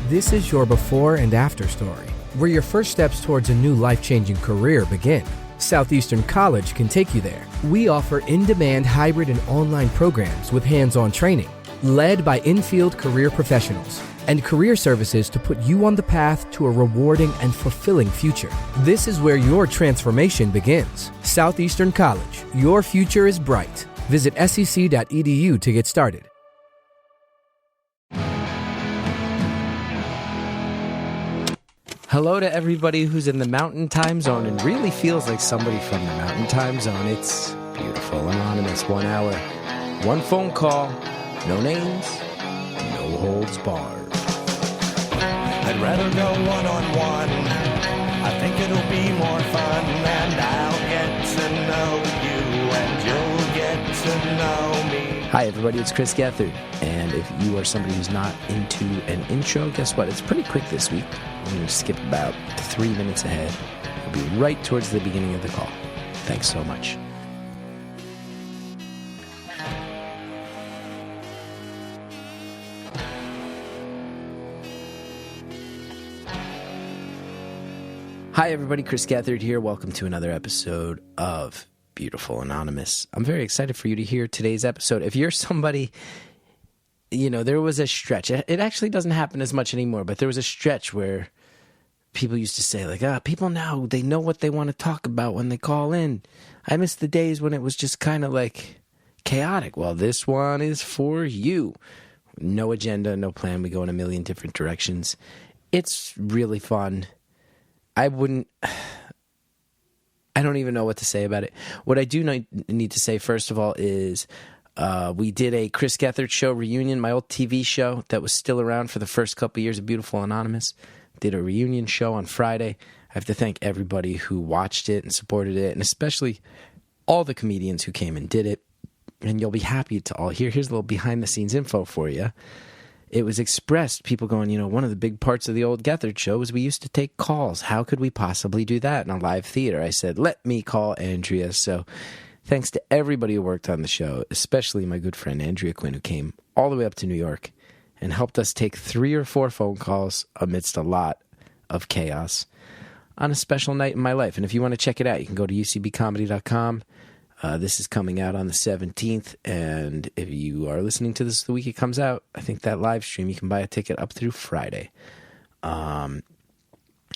This is your before and after story, where your first steps towards a new life-changing career begin. Southeastern College can take you there. We offer in-demand hybrid and online programs with hands-on training, led by in-field career professionals, and career services to put you on the path to a rewarding and fulfilling future. This is where your transformation begins. Southeastern College, your future is bright. Visit sec.edu to get started. Hello to everybody who's in the Mountain Time Zone and really feels like somebody from the Mountain Time Zone. It's Beautiful Anonymous. 1 hour, one phone call, no names, no holds barred. I'd rather go one-on-one. I think it'll be more fun, and I'll get to know you, and you'll get to know me. Hi, everybody. It's Chris Gethard. And if you are somebody who's not into an intro, guess what? It's pretty quick this week. I'm going to skip about 3 minutes ahead. We'll be right towards the beginning of the call. Thanks so much. Hi, everybody. Chris Gethard here. Welcome to another episode of Beautiful Anonymous. I'm very excited for you to hear today's episode. If you're somebody, you know, there was a stretch. It actually doesn't happen as much anymore, but there was a stretch where people used to say, like, people now, they know what they want to talk about when they call in. I miss the days when it was just kind of like chaotic. Well, this one is for you. No agenda, no plan. We go in a million different directions. It's really fun. I don't even know what to say about it. What I do need to say, first of all, is we did a Chris Gethard show reunion, my old TV show that was still around for the first couple of years of Beautiful Anonymous. Did a reunion show on Friday. I have to thank everybody who watched it and supported it, and especially all the comedians who came and did it. And you'll be happy to all hear. Here's a little behind-the-scenes info for you. It was expressed, people going, you know, one of the big parts of the old Gethard show was we used to take calls. How could we possibly do that in a live theater? I said, let me call Andrea. So thanks to everybody who worked on the show, especially my good friend Andrea Quinn, who came all the way up to New York and helped us take 3 or 4 phone calls amidst a lot of chaos on a special night in my life. And if you want to check it out, you can go to ucbcomedy.com. This is coming out on the 17th, and if you are listening to this the week it comes out, I think that live stream, you can buy a ticket up through Friday. And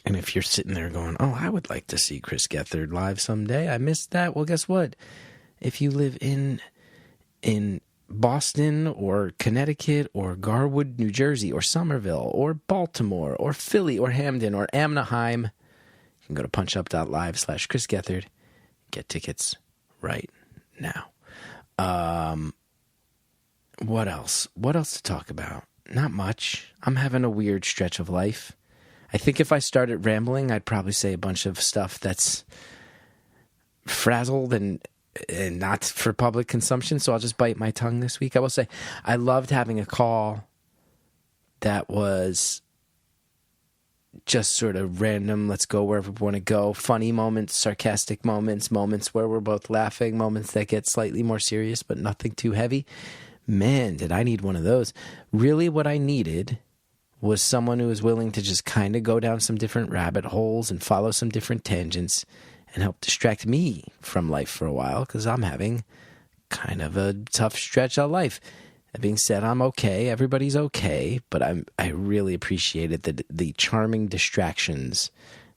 if you're sitting there going, oh, I would like to see Chris Gethard live someday, I missed that. Well, guess what? If you live in Boston or Connecticut or Garwood, New Jersey, or Somerville or Baltimore or Philly or Hamden or Anaheim, you can go to punchup.live/Chris Gethard, get tickets right now. What else? What else to talk about? Not much. I'm having a weird stretch of life. I think if I started rambling, I'd probably say a bunch of stuff that's frazzled and not for public consumption, so I'll just bite my tongue this week. I will say I loved having a call that was just sort of random, let's go wherever we want to go, funny moments, sarcastic moments, moments where we're both laughing, moments that get slightly more serious but nothing too heavy. Man, did I need one of those. Really what I needed was someone who was willing to just kind of go down some different rabbit holes and follow some different tangents and help distract me from life for a while, because I'm having kind of a tough stretch of life. That being said, I'm okay. Everybody's okay, but I really appreciated the charming distractions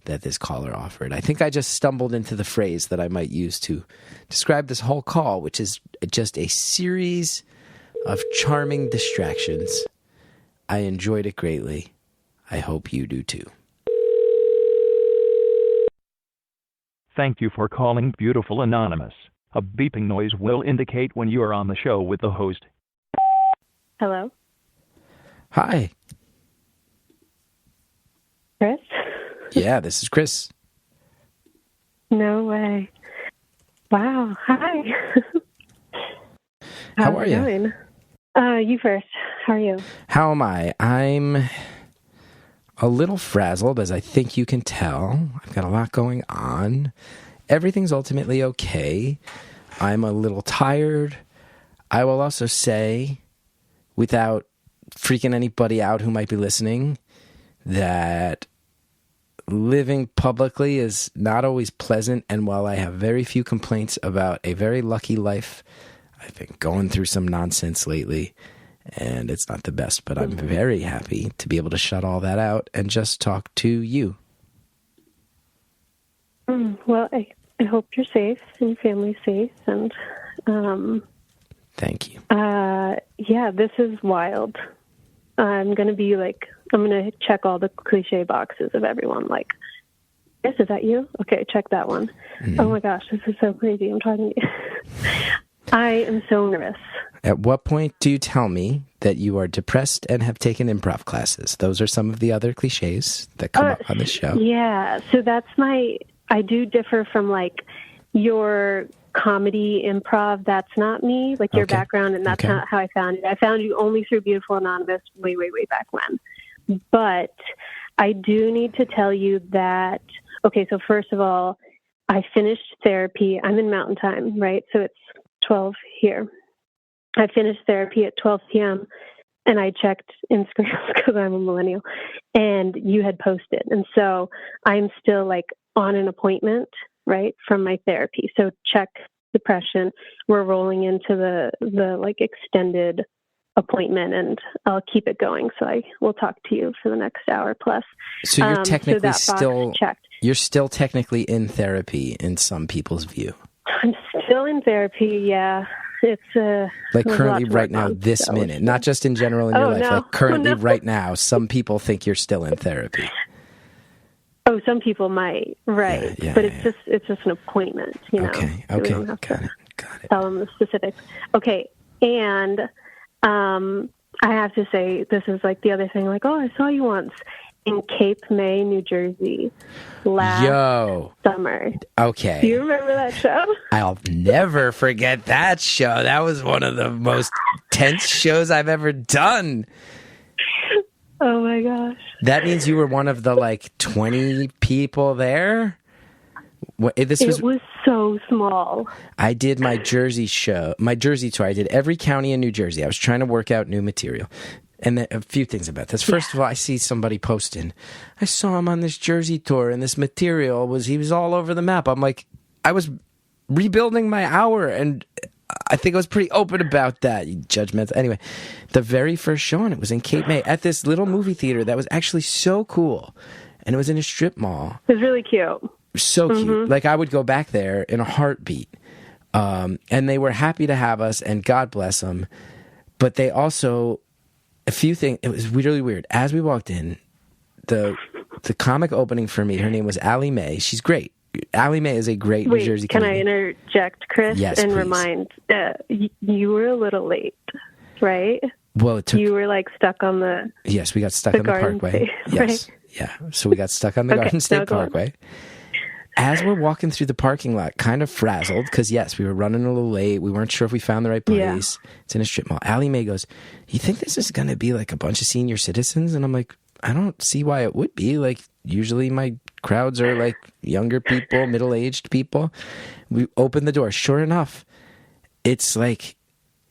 that this caller offered. I think I just stumbled into the phrase that I might use to describe this whole call, which is just a series of charming distractions. I enjoyed it greatly. I hope you do too. Thank you for calling Beautiful Anonymous. A beeping noise will indicate when you are on the show with the host. Hello? Hi. Chris? Yeah, this is Chris. No way. Wow. Hi. How are you? Doing? You first. How are you? How am I? I'm a little frazzled, as I think you can tell. I've got a lot going on. Everything's ultimately okay. I'm a little tired. I will also say, without freaking anybody out who might be listening, that living publicly is not always pleasant, and while I have very few complaints about a very lucky life, I've been going through some nonsense lately, and it's not the best, but I'm very happy to be able to shut all that out and just talk to you. Well, I hope you're safe and your family's safe, and Thank you. yeah, this is wild. I'm going to check all the cliche boxes of everyone. Like, yes, is that you? Okay, check that one. Mm-hmm. Oh my gosh, this is so crazy. I'm talking to you. I am so nervous. At what point do you tell me that you are depressed and have taken improv classes? Those are some of the other cliches that come up on the show. Yeah, so I do differ from like your comedy improv. That's not me, like your background, and that's not how I found it. I found you only through Beautiful Anonymous way, way, way back when. But I do need to tell you that, okay, so first of all, I finished therapy. I'm in Mountain Time, right? So it's 12 here. I finished therapy at 12 p.m. and I checked Instagram because I'm a millennial, and you had posted. And so I'm still like on an appointment, right, from my therapy. So check depression. We're rolling into the like extended appointment, and I'll keep it going. So I will talk to you for the next hour plus. So you're technically checked. You're still technically in therapy in some people's view. I'm still in therapy. Yeah. It's like currently right now, this minute, not just in general in your life, like currently right now, some people think you're still in therapy. Oh, some people might, right? Yeah, but it's just an appointment, you know. Okay, so we don't have got to it. Tell them the specifics. Okay, and I have to say, this is like the other thing. Like, oh, I saw you once in Cape May, New Jersey, last summer. Okay. Do you remember that show? I'll never forget that show. That was one of the most tense shows I've ever done. Oh my gosh. That means you were one of the like 20 people there? It was so small. I did my Jersey tour. I did every county in New Jersey. I was trying to work out new material. And then a few things about this. First of all, I see somebody posting, I saw him on this Jersey tour, and this material he was all over the map. I'm like, I was rebuilding my hour, and I think I was pretty open about that. You judgmental. Anyway, the very first showing, it was in Cape May at this little movie theater that was actually so cool, and it was in a strip mall. It was really cute. So cute. Like, I would go back there in a heartbeat. And they were happy to have us, and God bless them. But they also, a few things, it was really weird. As we walked in, the comic opening for me, her name was Allie Mae. She's great. Allie Mae is a great New Jersey comedian. Can I interject, Chris? Yes, and please. Remind, you were a little late, right? Well, you were like stuck on the... Yes, we got stuck on the Parkway. State, yes, right? Yeah. So we got stuck on the Garden State Parkway. As we're walking through the parking lot, kind of frazzled, because yes, we were running a little late. We weren't sure if we found the right place. Yeah. It's in a strip mall. Allie Mae goes, you think this is going to be like a bunch of senior citizens? And I'm like, I don't see why it would be. Like, usually my crowds are like younger people, middle-aged people. We open the door. Sure enough, it's like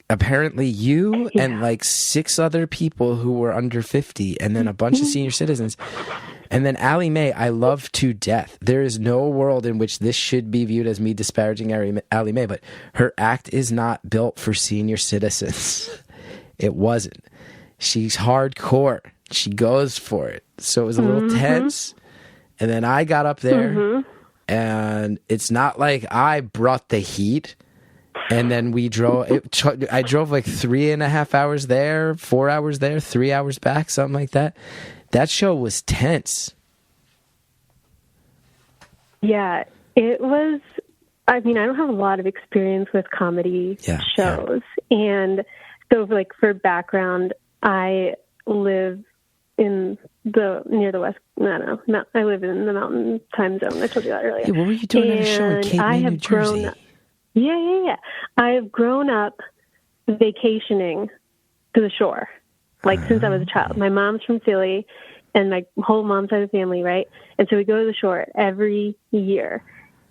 apparently you and like 6 other people who were under 50, and then a bunch of senior citizens. And then Allie Mae, I love to death. There is no world in which this should be viewed as me disparaging Allie Mae, but her act is not built for senior citizens. It wasn't. She's hardcore. She goes for it. So it was a little tense. And then I got up there, and it's not like I brought the heat. And then we drove. I drove like 3.5 hours there, 4 hours there, 3 hours back, something like that. That show was tense. Yeah, it was. I mean, I don't have a lot of experience with comedy shows. Yeah. And so, like, for background, I live near the west. No, I live in the Mountain Time Zone. I told you that earlier. Yeah, what were you doing at a show in Cape May, New Jersey? Yeah. I have grown up vacationing to the shore, like since I was a child. My mom's from Philly, and my whole mom's side of the family, right? And so we go to the shore every year.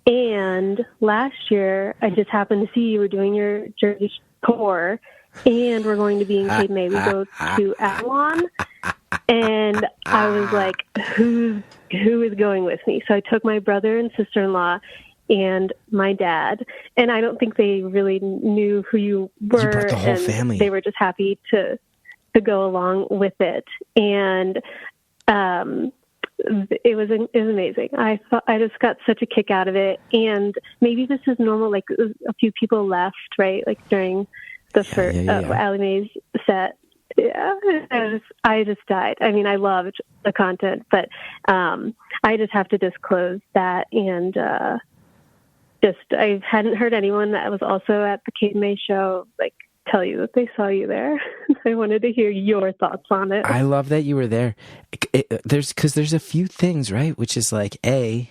And last year, I just happened to see you were doing your Jersey tour, and we're going to be in Cape May. We go to Avalon, and I was like, who is going with me? So I took my brother and sister-in-law and my dad, and I don't think they really knew who you were. You brought the whole and family. They were just happy to go along with it. And it was amazing. I just got such a kick out of it. And maybe this is normal. Like a few people left, right? Like during the first Allie Mae's set. Yeah, I just died. I mean, I loved the content, but I just have to disclose that. And I hadn't heard anyone that was also at the Kate Mae show like tell you that they saw you there. I wanted to hear your thoughts on it. I love that you were there. There's a few things, right? Which is like, I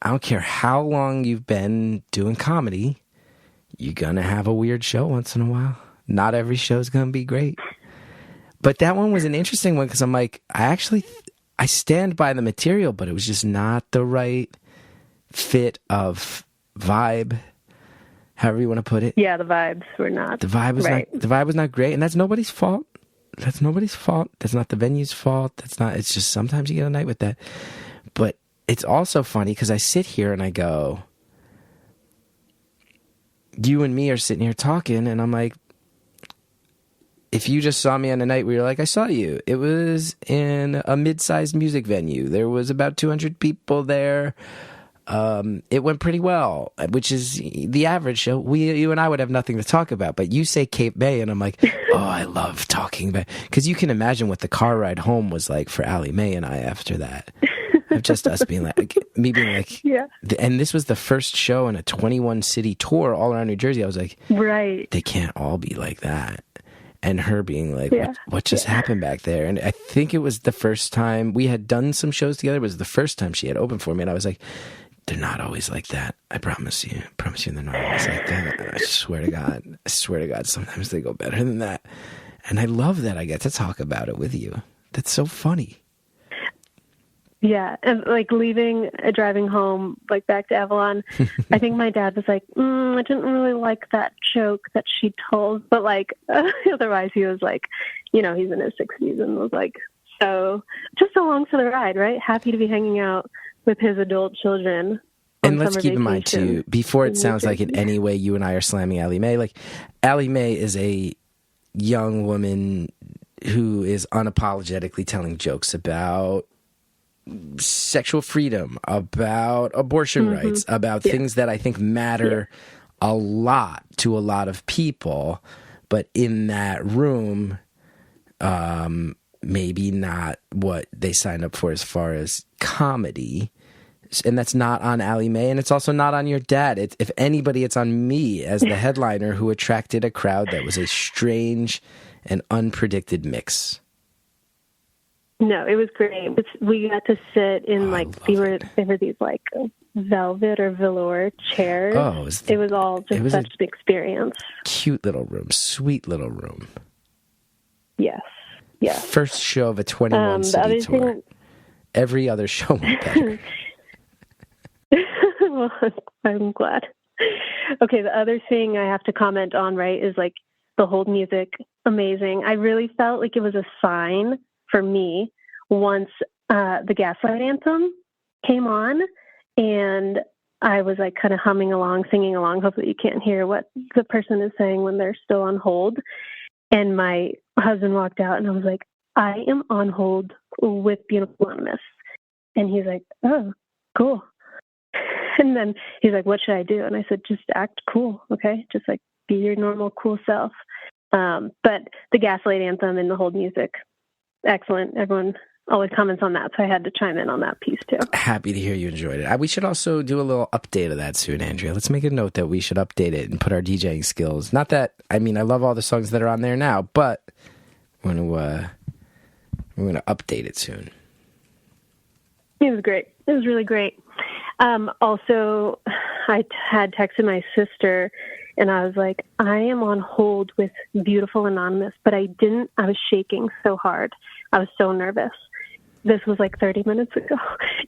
don't care how long you've been doing comedy, you're gonna have a weird show once in a while. Not every show's gonna be great. But that one was an interesting one because I'm like, I stand by the material, but it was just not the right fit of vibe. However you want to put it. Yeah, the vibes were not. The vibe was right. not. The vibe was not great, and that's nobody's fault. That's nobody's fault. That's not the venue's fault. That's not. It's just sometimes you get a night with that. But it's also funny because I sit here and I go, you and me are sitting here talking, and I'm like, if you just saw me on a night where you're like, I saw you. It was in a mid-sized music venue. There was about 200 people there. It went pretty well, which is the average show. You and I would have nothing to talk about, but you say Cape May, and I'm like, oh, I love talking about, because you can imagine what the car ride home was like for Allie Mae and I after that. Of just us being like, me being like, yeah. And this was the first show in a 21 city tour all around New Jersey. I was like, right, they can't all be like that. And her being like, what just happened back there? And I think it was the first time we had done some shows together. It was the first time she had opened for me, and I was like, they're not always like that. I promise you. They're not always like that. I swear to God, sometimes they go better than that. And I love that I get to talk about it with you. That's so funny. Yeah, and like driving home, like back to Avalon, I think my dad was like, I didn't really like that joke that she told. But like, otherwise he was like, he's in his 60s and was like, so just along for the ride, right? Happy to be hanging out with his adult children. And let's keep in mind, too, before it sounds like in any way you and I are slamming Allie Mae, like, Allie Mae is a young woman who is unapologetically telling jokes about sexual freedom, about abortion rights, about things that I think matter a lot to a lot of people. But in that room, maybe not what they signed up for as far as comedy. And that's not on Allie Mae, and it's also not on your dad. If anybody, it's on me as the headliner who attracted a crowd that was a strange and unpredicted mix. No, it was great. We got to sit in there were these like velvet or velour chairs. Oh, it was all just such an experience. Cute little room, sweet little room. Yes. Yeah. First show of a 21 city tour. Every other show went better. Well, I'm glad. Okay, the other thing I have to comment on, right, is like the hold music. Amazing. I really felt like it was a sign for me once the Gaslight Anthem came on, and I was like kind of humming along, singing along. Hopefully you can't hear what the person is saying when they're still on hold. And my husband walked out, and I was like, I am on hold with Beautiful Anonymous. And he's like, oh, cool. And then he's like, what should I do? And I said, just act cool, okay? Just like be your normal cool self. But the Gaslight Anthem and the hold music, excellent. Everyone always comments on that, so I had to chime in on that piece too. Happy to hear you enjoyed it. We should also do a little update of that soon, Andrea. Let's make a note that we should update it and put our DJing skills. Not that, I mean, I love all the songs that are on there now, but we're going to update it soon. It was great. It was really great. Also, I had texted my sister, and I was like, I am on hold with Beautiful Anonymous, but I was shaking so hard. I was so nervous. This was like 30 minutes ago.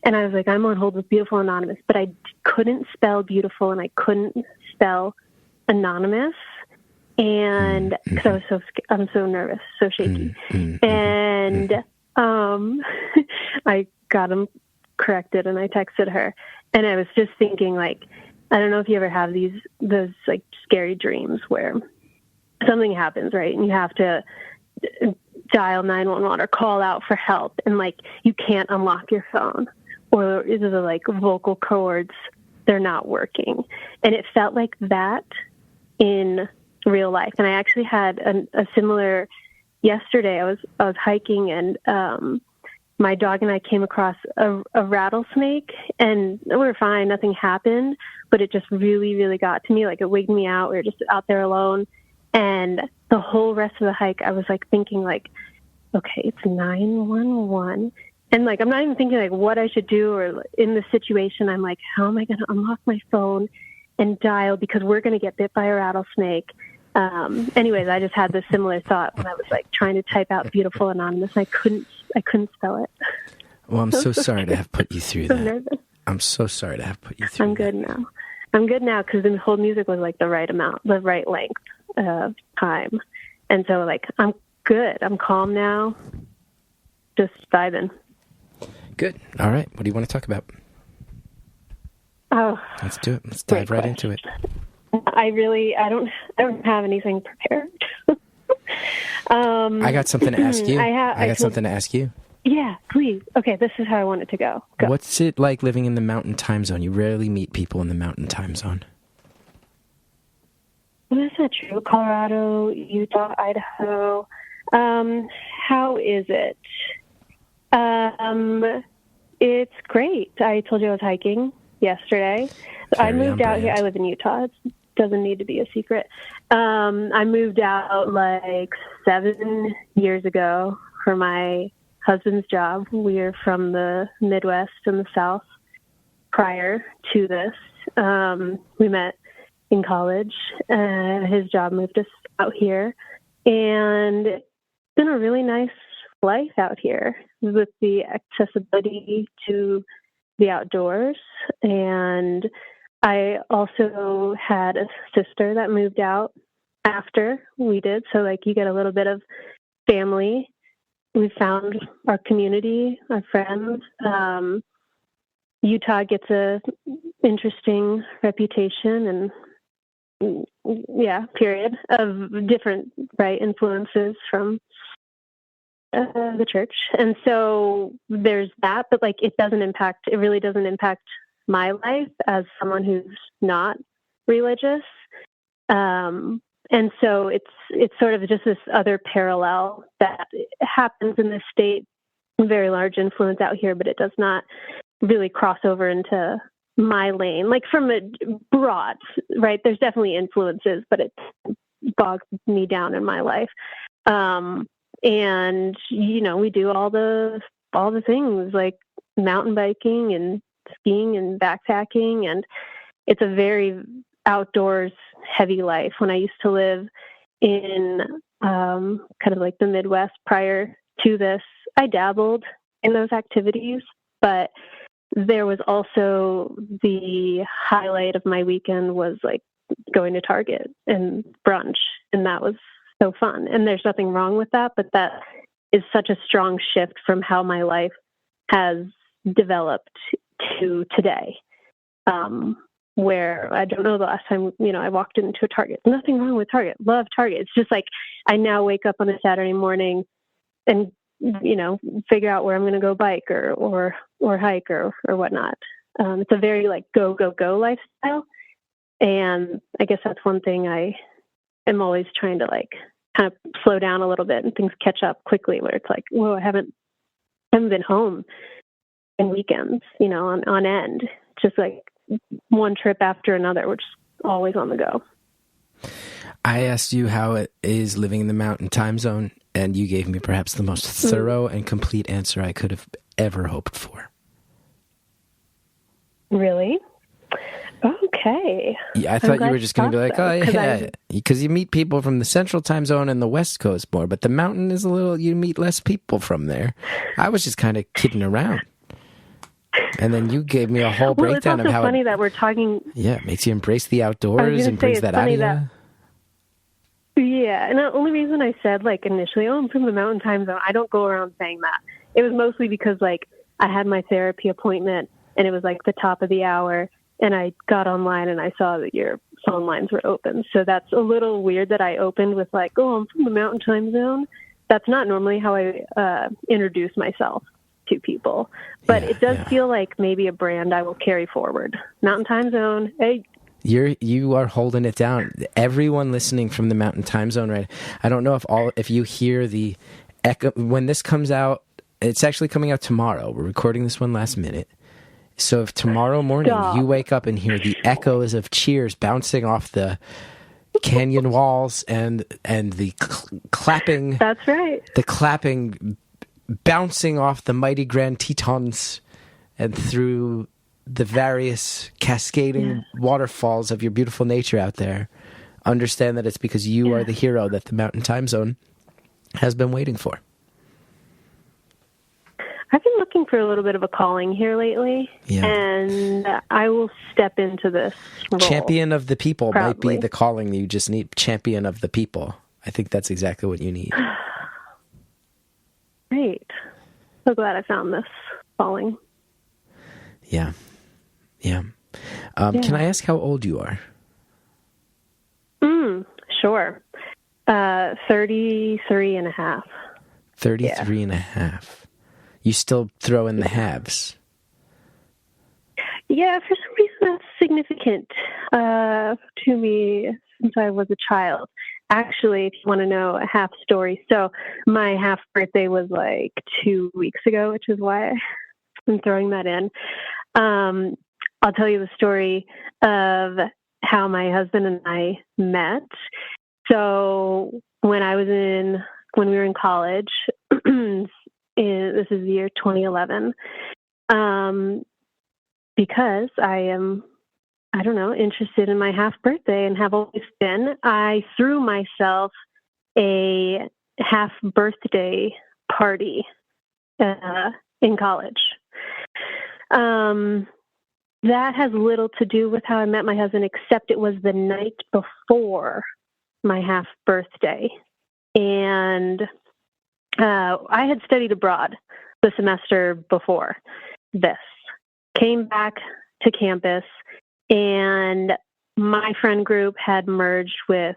And I was like, I'm on hold with Beautiful Anonymous, but I couldn't spell beautiful and I couldn't spell anonymous. And because I'm so nervous, so shaky. And And I got them corrected, and I texted her. And I was just thinking, like, I don't know if you ever have those like scary dreams where something happens, right? And you have to dial 911 or call out for help, and like you can't unlock your phone, or the like vocal cords, they're not working. And it felt like that in real life. And I actually had a similar yesterday. I was hiking, and my dog and I came across a rattlesnake, and we were fine. Nothing happened, but it just really, really got to me. Like, it wigged me out. We were just out there alone. And the whole rest of the hike, I was like thinking like, okay, it's 911. And like, I'm not even thinking like what I should do, or in the situation, I'm like, how am I going to unlock my phone and dial, because we're going to get bit by a rattlesnake. Anyways, I just had this similar thought when I was like trying to type out Beautiful Anonymous. I couldn't spell it. Well, I'm so sorry to have put you through that. Nervous. I'm so sorry to have put you through I'm good now. I'm good now, because the whole music was like the right amount, the right length of time. And so like, I'm good. I'm calm now. Just vibing. Good. All right. What do you want to talk about? Oh, let's do it. Let's dive right into it. I don't have anything prepared. I got something to ask you. I got something to ask you. Yeah, please. Okay, this is how I want it to go. What's it like living in the mountain time zone? You rarely meet people in the mountain time zone. Well, that's not true. Colorado, Utah, Idaho. How is it? It's great. I told you I was hiking yesterday. I moved out here. I live in Utah. It doesn't need to be a secret. I moved out like 7 years ago for my husband's job. We are from the Midwest and the South prior to this. We met in college. His job moved us out here, and it's been a really nice life out here with the accessibility to the outdoors. And I also had a sister that moved out after we did. So like, you get a little bit of family. We found our community, our friends. Utah gets a interesting reputation and period of different influences from the church. And so there's that, but like, it really doesn't impact my life as someone who's not religious. And so it's sort of just this other parallel that happens in this state, very large influence out here, but it does not really cross over into my lane, like from a broad, right? There's definitely influences, but it bogs me down in my life. And, we do all the things like mountain biking and skiing and backpacking. And it's a very outdoors heavy life. When I used to live in kind of like the Midwest prior to this, I dabbled in those activities, but there was also the highlight of my weekend was like going to Target and brunch. And that was so fun. And there's nothing wrong with that, but that is such a strong shift from how my life has developed to today. Where I don't know the last time, I walked into a Target. Nothing wrong with Target. Love Target. It's just like I now wake up on a Saturday morning and, figure out where I'm going to go bike or hike or whatnot. It's a very like go lifestyle. And I guess that's one thing I am always trying to like kind of slow down a little bit and things catch up quickly, where it's like, whoa, I haven't been home in weekends, on end, just like one trip after another, which is always on the go. I asked you how it is living in the mountain time zone, and you gave me perhaps the most thorough and complete answer I could have ever hoped for. Really? Okay. Yeah, I thought you were just going to be like, oh, yeah, because you meet people from the central time zone and the West Coast more, but the mountain is you meet less people from there. I was just kind of kidding around. And then you gave me a whole breakdown of how... It's funny that we're talking... Yeah, it makes you embrace the outdoors and brings that out of you. Yeah, and the only reason I said, like, initially, I'm from the Mountain Time Zone, I don't go around saying that. It was mostly because, like, I had my therapy appointment, and it was, like, the top of the hour, and I got online, and I saw that your phone lines were open. So that's a little weird that I opened with, like, oh, I'm from the Mountain Time Zone. That's not normally how I introduce myself to people. But it does feel like maybe a brand I will carry forward. Mountain Time Zone, hey. You are holding it down. Everyone listening from the Mountain Time Zone, right? I don't know if you hear the echo when this comes out. It's actually coming out tomorrow. We're recording this one last minute. So if tomorrow morning you wake up and hear the echoes of cheers bouncing off the canyon walls and the clapping, that's right. The clapping bouncing off the mighty Grand Tetons and through the various cascading waterfalls of your beautiful nature out there, understand that it's because you are the hero that the Mountain Time Zone has been waiting for. I've been looking for a little bit of a calling here lately, and I will step into this role. Champion of the people might be the calling you just need. Champion of the people. I think that's exactly what you need. Great. So glad I found this calling. Yeah. Can I ask how old you are? Sure. 33 and a half. 33 and a half. You still throw in the halves. Yeah, for some reason that's significant to me since I was a child. Actually, if you want to know a half story, so my half birthday was like 2 weeks ago, which is why I'm throwing that in. I'll tell you the story of how my husband and I met. So when we were in college, this is the year 2011, because I am, interested in my half birthday and have always been, I threw myself a half birthday party in college. That has little to do with how I met my husband, except it was the night before my half birthday. And I had studied abroad the semester before this, came back to campus, and my friend group had merged with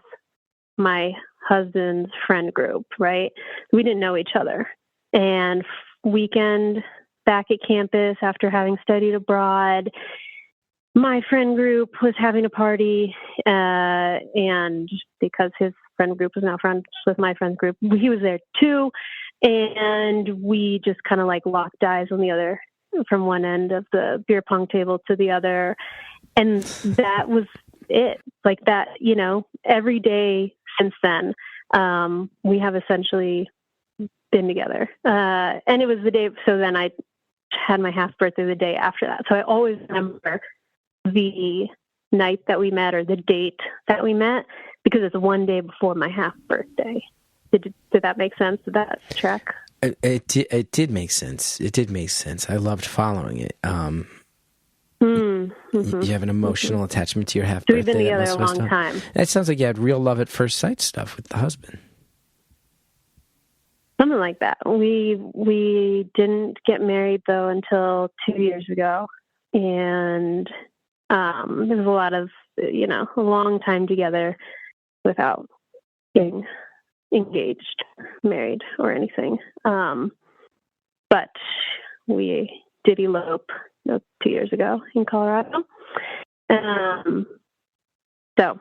my husband's friend group, right? We didn't know each other. And weekend back at campus after having studied abroad, my friend group was having a party, and because his friend group was now friends with my friend group, he was there too, and we just kind of like locked eyes from one end of the beer pong table to the other, and that was it. Like that, every day since then, we have essentially been together, and it was the day. So then I had my half birthday the day after that. So I always remember the night that we met or the date that we met because it's one day before my half birthday. Did that make sense? Did that track? It did make sense. It did make sense. I loved following it. You have an emotional attachment to your half birthday. We've been together a long time. That sounds like you had real love at first sight stuff with the husband. Something like that. We didn't get married though until 2 years ago, and there was a lot of a long time together without getting engaged, married, or anything. But we did elope 2 years ago in Colorado. So,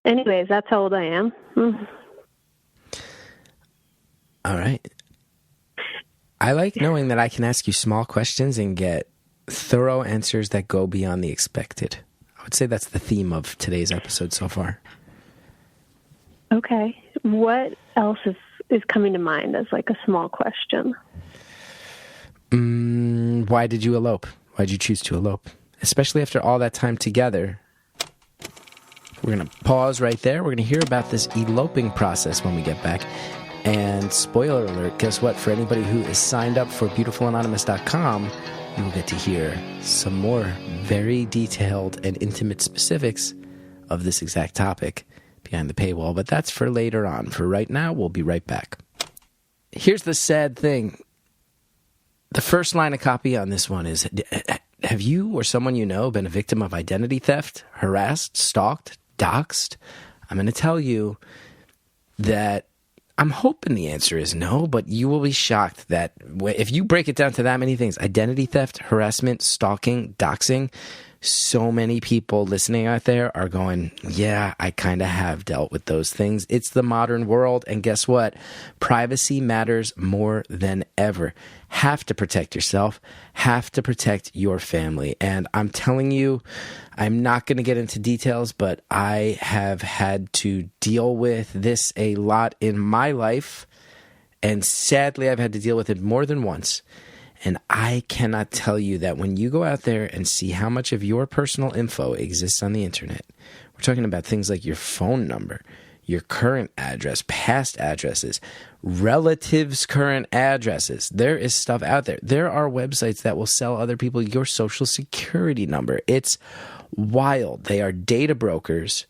anyways, that's how old I am. All right. I like knowing that I can ask you small questions and get thorough answers that go beyond the expected. I would say that's the theme of today's episode so far. Okay. What else is coming to mind as like a small question? Why did you elope? Why did you choose to elope? Especially after all that time together. We're going to pause right there. We're going to hear about this eloping process when we get back. And spoiler alert, guess what? For anybody who is signed up for beautifulanonymous.com, you will get to hear some more very detailed and intimate specifics of this exact topic. behind the paywall, but that's for later on. For right now, we'll be right back. Here's the sad thing. The first line of copy on this one is, have you or someone you know been a victim of identity theft, harassed, stalked, doxxed? I'm going to tell you that I'm hoping the answer is no, but you will be shocked that if you break it down to that many things, identity theft, harassment, stalking, doxing, so many people listening out there are going, yeah, I kind of have dealt with those things. It's the modern world, and guess what? Privacy matters more than ever. Have to protect yourself, have to protect your family. And I'm telling you, I'm not going to get into details, but I have had to deal with this a lot in my life, and sadly, I've had to deal with it more than once. And I cannot tell you that when you go out there and see how much of your personal info exists on the internet, we're talking about things like your phone number, your current address, past addresses, relatives' current addresses. There is stuff out there. There are websites that will sell other people your social security number. It's wild. They are data brokers.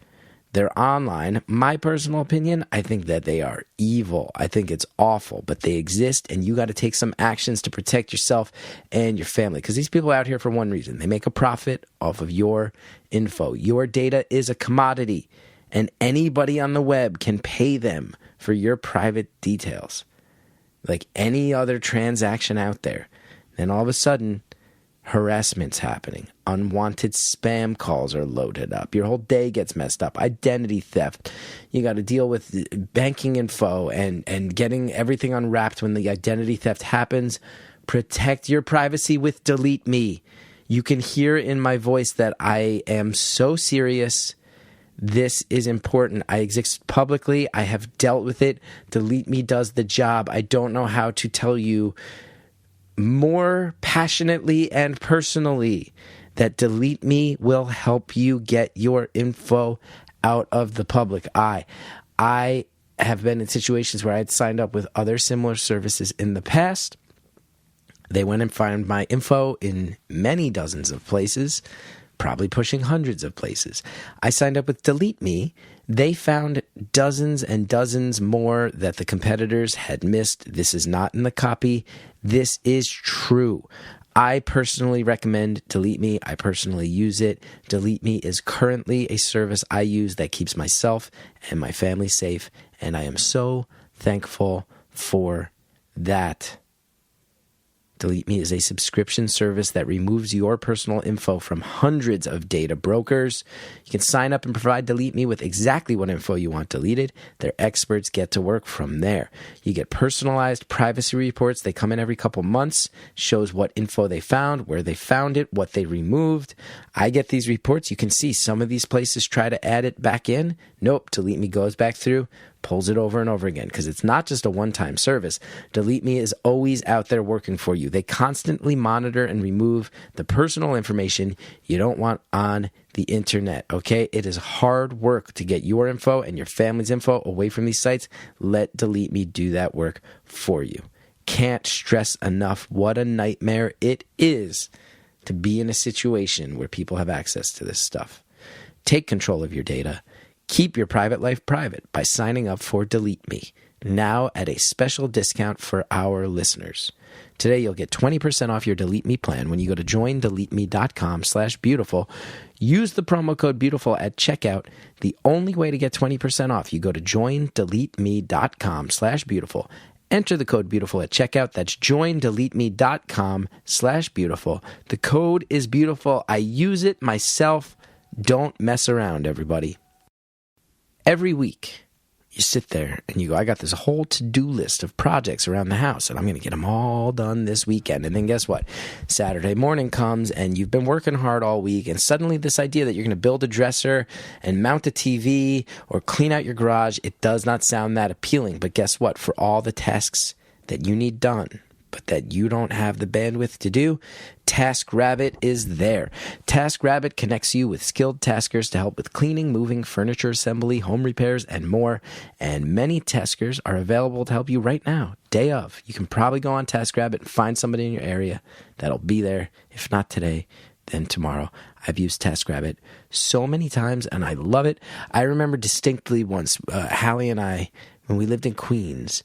They're online. My personal opinion, I think that they are evil. I think it's awful, but they exist, and you got to take some actions to protect yourself and your family, because these people are out here for one reason. They make a profit off of your info. Your data is a commodity, and anybody on the web can pay them for your private details, like any other transaction out there. Then all of a sudden, harassment's happening. Unwanted spam calls are loaded up. Your whole day gets messed up. Identity theft. You got to deal with banking info and getting everything unwrapped when the identity theft happens. Protect your privacy with Delete Me. You can hear in my voice that I am so serious. This is important. I exist publicly. I have dealt with it. Delete Me does the job. I don't know how to tell you more passionately and personally that Delete Me will help you get your info out of the public eye. I have been in situations where I had signed up with other similar services in the past. They went and found my info in many dozens of places, probably pushing hundreds of places. I signed up with Delete Me. They found dozens and dozens more that the competitors had missed. This is not in the copy. This is true. I personally recommend Delete Me. I personally use it. Delete Me is currently a service I use that keeps myself and my family safe, and I am so thankful for that. Delete Me is a subscription service that removes your personal info from hundreds of data brokers. You can sign up and provide Delete Me with exactly what info you want deleted. Their experts get to work from there. You get personalized privacy reports. They come in every couple months, shows what info they found, where they found it, what they removed. I get these reports. You can see some of these places try to add it back in. Nope, Delete Me goes back through, pulls it over and over again, because it's not just a one-time service. Delete Me is always out there working for you. They constantly monitor and remove the personal information you don't want on the internet, okay? It is hard work to get your info and your family's info away from these sites. Let Delete Me do that work for you. Can't stress enough what a nightmare it is to be in a situation where people have access to this stuff. Take control of your data. Keep your private life private by signing up for Delete Me, now at a special discount for our listeners. Today, you'll get 20% off your Delete Me plan when you go to joindeleteme.com/beautiful. Use the promo code beautiful at checkout. The only way to get 20% off, you go to joindeleteme.com/beautiful. Enter the code beautiful at checkout. That's joindeleteme.com/beautiful. The code is beautiful. I use it myself. Don't mess around, everybody. Every week, you sit there and you go, I got this whole to-do list of projects around the house, and I'm going to get them all done this weekend. And then guess what? Saturday morning comes, and you've been working hard all week, and suddenly this idea that you're going to build a dresser and mount a TV or clean out your garage, it does not sound that appealing. But guess what? For all the tasks that you need done, but that you don't have the bandwidth to do, TaskRabbit is there. TaskRabbit connects you with skilled taskers to help with cleaning, moving, furniture assembly, home repairs, and more. And many taskers are available to help you right now, day of. You can probably go on TaskRabbit and find somebody in your area that'll be there. If not today, than tomorrow. I've used TaskRabbit so many times, and I love it. I remember distinctly once, Hallie and I, when we lived in Queens,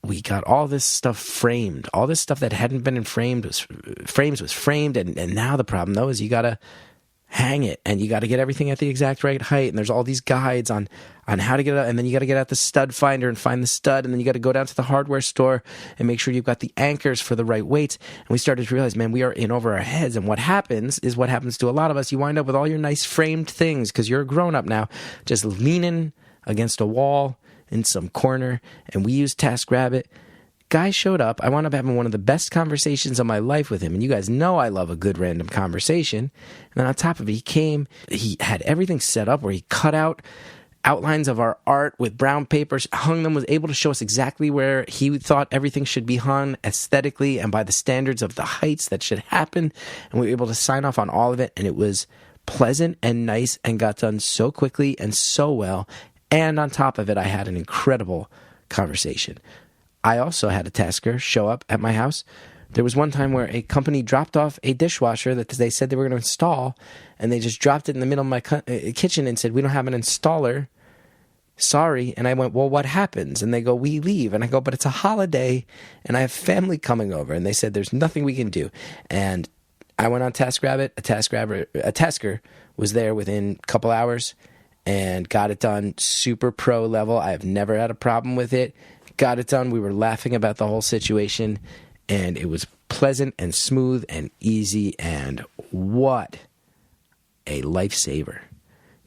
we got all this stuff framed. All this stuff that hadn't been in framed was framed, and now the problem, though, is you got to hang it, and you got to get everything at the exact right height, and there's all these guides on how to get it, and then you got to get out the stud finder and find the stud, and then you got to go down to the hardware store and make sure you've got the anchors for the right weights. And we started to realize, man, we are in over our heads, and what happens is what happens to a lot of us. You wind up with all your nice framed things because you're a grown-up now, just leaning against a wall in some corner. And we used TaskRabbit. Guy showed up. I wound up having one of the best conversations of my life with him. And you guys know I love a good random conversation. And then on top of it, he had everything set up where he cut out outlines of our art with brown papers, hung them, was able to show us exactly where he thought everything should be hung aesthetically and by the standards of the heights that should happen. And we were able to sign off on all of it. And it was pleasant and nice and got done so quickly and so well. And on top of it, I had an incredible conversation. I also had a tasker show up at my house. There was one time where a company dropped off a dishwasher that they said they were going to install, and they just dropped it in the middle of my kitchen and said, "We don't have an installer. Sorry." And I went, "Well, what happens?" And they go, "We leave." And I go, "But it's a holiday, and I have family coming over." And they said, "There's nothing we can do." And I went on TaskRabbit. A tasker was there within a couple hours and got it done super pro level. I have never had a problem with it. Got it done. We were laughing about the whole situation, and it was pleasant and smooth and easy, and what a lifesaver.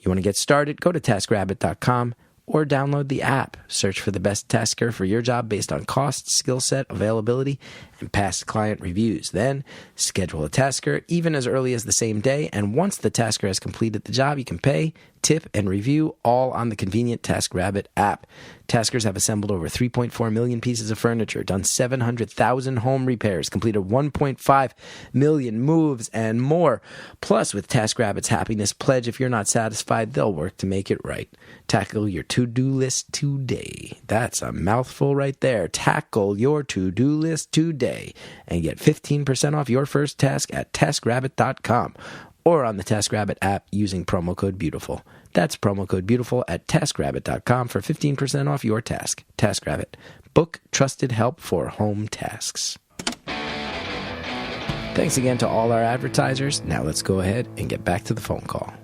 You want to get started? Go to taskrabbit.com or download the app. Search for the best tasker for your job based on cost, skill set, availability, and past client reviews. Then schedule a tasker even as early as the same day, and once the tasker has completed the job, you can pay, tip, and review all on the convenient TaskRabbit app. Taskers have assembled over 3.4 million pieces of furniture, done 700,000 home repairs, completed 1.5 million moves, and more. Plus, with TaskRabbit's Happiness Pledge, if you're not satisfied, they'll work to make it right. Tackle your to-do list today. That's a mouthful right there. Tackle your to-do list today and get 15% off your first task at taskrabbit.com. or on the TaskRabbit app using promo code BEAUTIFUL. That's promo code BEAUTIFUL at taskrabbit.com for 15% off your task. TaskRabbit. Book trusted help for home tasks. Thanks again to all our advertisers. Now let's go ahead and get back to the phone call.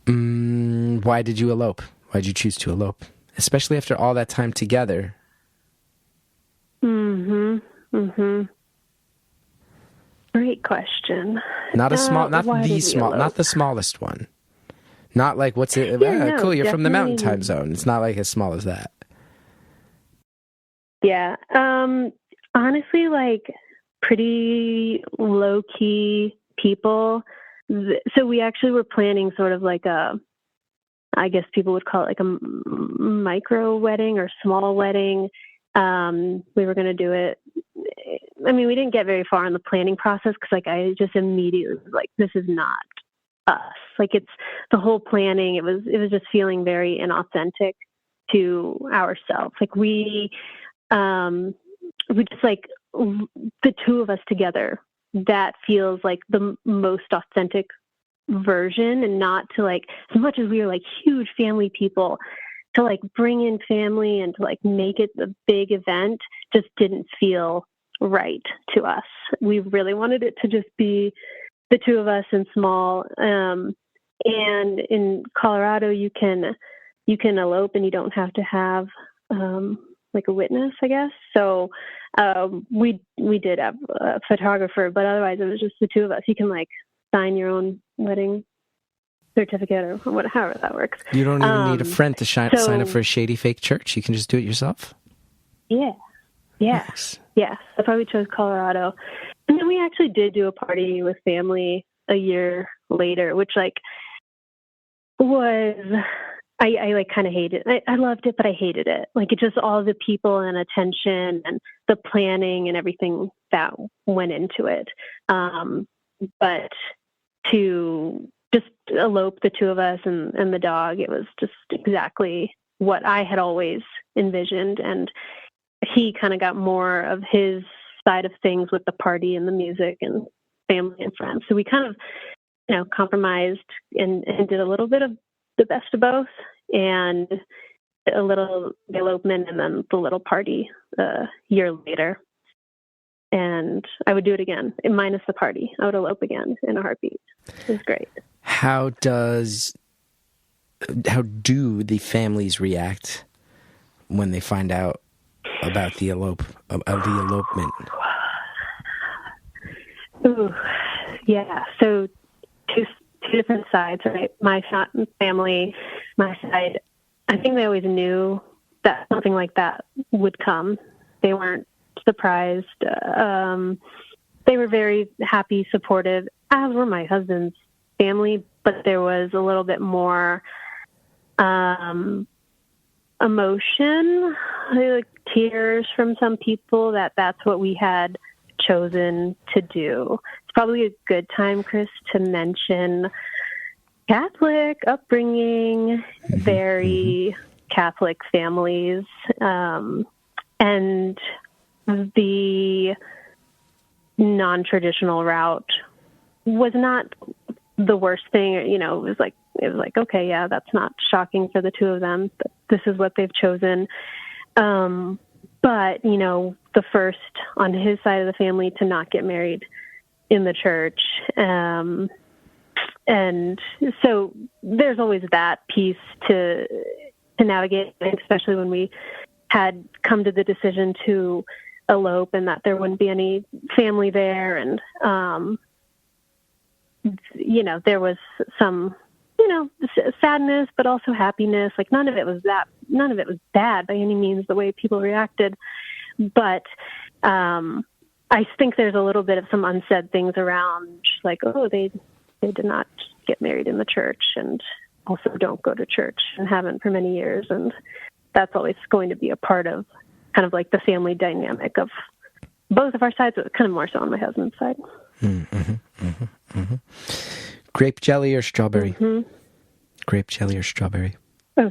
Why did you elope? Why did you choose to elope? Especially after all that time together. Great question. Not the smallest one. Not like, what's it? Yeah, cool, you're from the mountain definitely. time zone. It's not like as small as that. Yeah. Honestly, like pretty low key people. So we actually were planning sort of like I guess people would call it like a micro wedding or small wedding. We were going to do it. I mean, we didn't get very far in the planning process because like I just immediately was like, this is not us. Like it's the whole planning. It was just feeling very inauthentic to ourselves. Like we just like the two of us together, that feels like the most authentic version, and not to like, as much as we were like huge family people, to like bring in family and to like make it a big event just didn't feel right to us. We really wanted it to just be the two of us and small. And in Colorado, you can elope and you don't have to have like a witness, I guess. So we did have a photographer, but otherwise it was just the two of us. You can like sign your own wedding certificate or however that works. You don't even need a friend to sign up for a shady fake church. You can just do it yourself. Yeah. Nice. Yeah. That's why we chose Colorado. And then we actually did do a party with family a year later, which like was, I like kind of hated it. I loved it, but I hated it. Like it just all the people and attention and the planning and everything that went into it. But to just elope the two of us and the dog, it was just exactly what I had always envisioned. And he kind of got more of his side of things with the party and the music and family and friends. So we kind of, compromised and did a little bit of the best of both, and a little elopement and then the little party a year later. And I would do it again, minus the party. I would elope again in a heartbeat. It was great. How do the families react when they find out about the elopement? Ooh, yeah. So two different sides, right? My family, my side, I think they always knew that something like that would come. They weren't surprised. They were very happy, supportive, as were my husband's family, but there was a little bit more emotion, like tears from some people that's what we had chosen to do. It's probably a good time, Chris, to mention Catholic upbringing, very Catholic families, and the non-traditional route was not the worst thing. It was like, okay, yeah, that's not shocking for the two of them. But this is what they've chosen. But, the first on his side of the family to not get married in the church. And so there's always that piece to navigate, especially when we had come to the decision to elope and that there wouldn't be any family there. And, there was some, sadness, but also happiness. Like none of it was bad by any means, the way people reacted. But I think there's a little bit of some unsaid things around, like, oh, they did not get married in the church and also don't go to church and haven't for many years. And that's always going to be a part of kind of like the family dynamic of both of our sides, but kind of more so on my husband's side. Grape jelly or strawberry? Grape jelly or strawberry? Oh,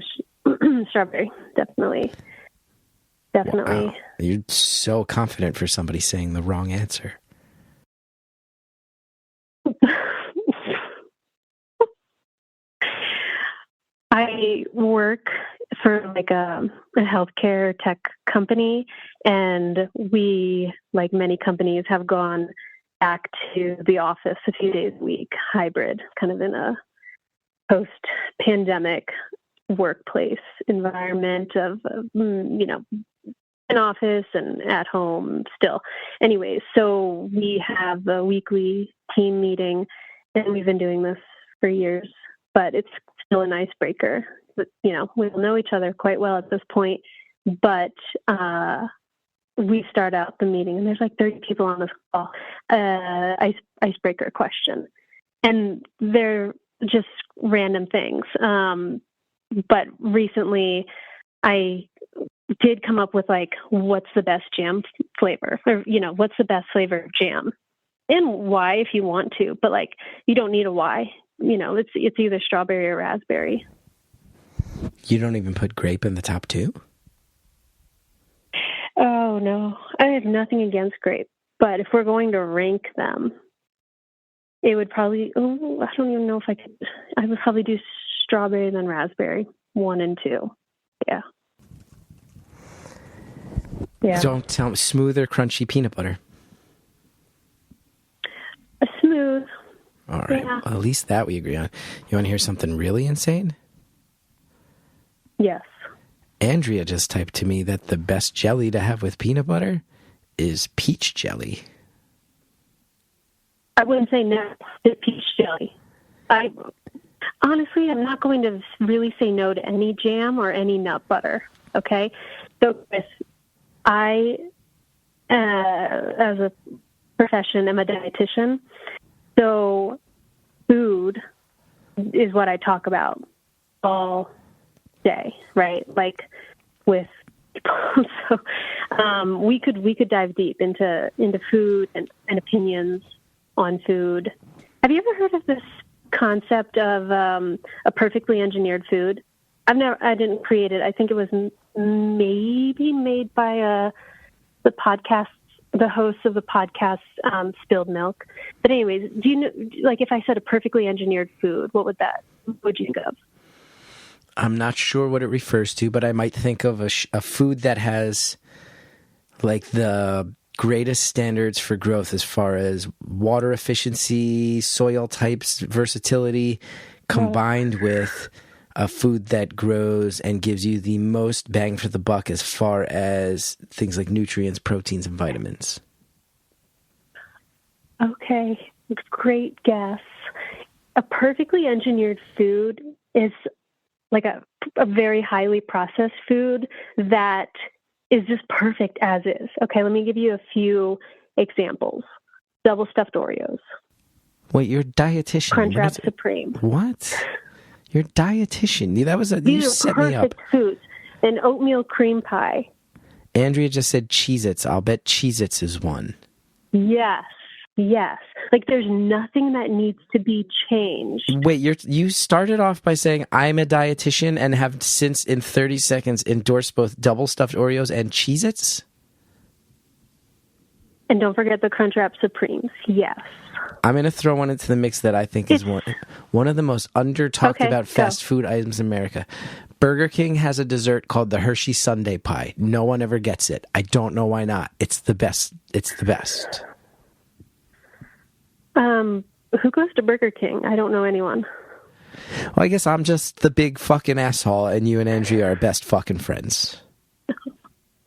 strawberry, definitely. Wow. You're so confident for somebody saying the wrong answer. I work for like a healthcare tech company, and we, like many companies, have gone back to the office a few days a week, hybrid, kind of in a post-pandemic workplace environment of, an office and at home still. Anyways, so we have a weekly team meeting, and we've been doing this for years, but it's still an icebreaker. But, we all know each other quite well at this point, but we start out the meeting, and there's like 30 people on this call, icebreaker question. And they're just random things. But recently I did come up with like, what's the best jam flavor? Or, what's the best flavor of jam? And why if you want to, but like, you don't need a why. It's either strawberry or raspberry. You don't even put grape in the top two? Oh, no. I have nothing against grape. But if we're going to rank them, it would probably, I don't even know if I could, I would probably do strawberry then raspberry, 1 and 2. Yeah. Yeah. Don't tell me, smooth or crunchy peanut butter? Smooth. All right. Yeah. Well, at least that we agree on. You want to hear something really insane? Yes. Andrea just typed to me that the best jelly to have with peanut butter is peach jelly. I wouldn't say no to peach jelly. Honestly, I'm not going to really say no to any jam or any nut butter. Okay. So Chris, I, as a profession, am a dietitian. So food is what I talk about all day, right? Like with people. So we could dive deep into food and opinions on food. Have you ever heard of this concept of a perfectly engineered food? I didn't create it. I think it was maybe made by the podcast the host of the podcast, Spilled Milk. But anyways, do you know, like, if I said a perfectly engineered food, what would you think of? I'm not sure what it refers to, but I might think of a food that has like the greatest standards for growth as far as water efficiency, soil types, versatility, combined with a food that grows and gives you the most bang for the buck as far as things like nutrients, proteins, and vitamins. Okay, great guess. A perfectly engineered food is like a very highly processed food that is just perfect as is. Okay, let me give you a few examples. Double stuffed Oreos. Wait, you're a dietitian. Crunchwrap Supreme. What? You're a dietitian. That was These you are set me up. perfect foods. An oatmeal cream pie. Andrea just said Cheez-Its. I'll bet Cheez-Its is one. Yes. Like, there's nothing that needs to be changed. Wait, you started off by saying I'm a dietitian and have since in 30 seconds endorsed both double stuffed Oreos and Cheez-Its? And don't forget the Crunchwrap Supremes. Yes. I'm going to throw one into the mix that I think is one of the most under-talked about fast food items in America. Burger King has a dessert called the Hershey Sundae Pie. No one ever gets it. I don't know why not. It's the best. It's the best. Who goes to Burger King? I don't know anyone. Well, I guess I'm just the big fucking asshole, and you and Andrea are best fucking friends.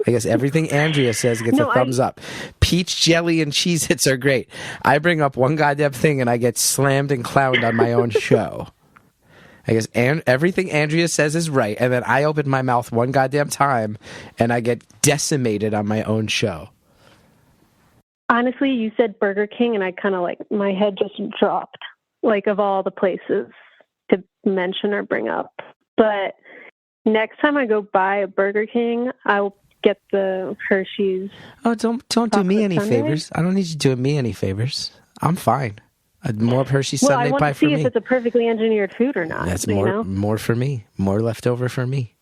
I guess everything Andrea says gets a thumbs up. Peach jelly and Cheez-Its are great. I bring up one goddamn thing, and I get slammed and clowned on my own show. I guess everything Andrea says is right, and then I open my mouth one goddamn time, and I get decimated on my own show. Honestly, you said Burger King, and I kind of like, my head just dropped, like, of all the places to mention or bring up. But next time I go by a Burger King, I'll get the Hershey's. Oh, don't do me any Sundae. favors. I don't need you doing me any favors. I'm fine. More Hershey Sundae pie for me. I want to see if it's a perfectly engineered food or not. That's more for me. More left over for me.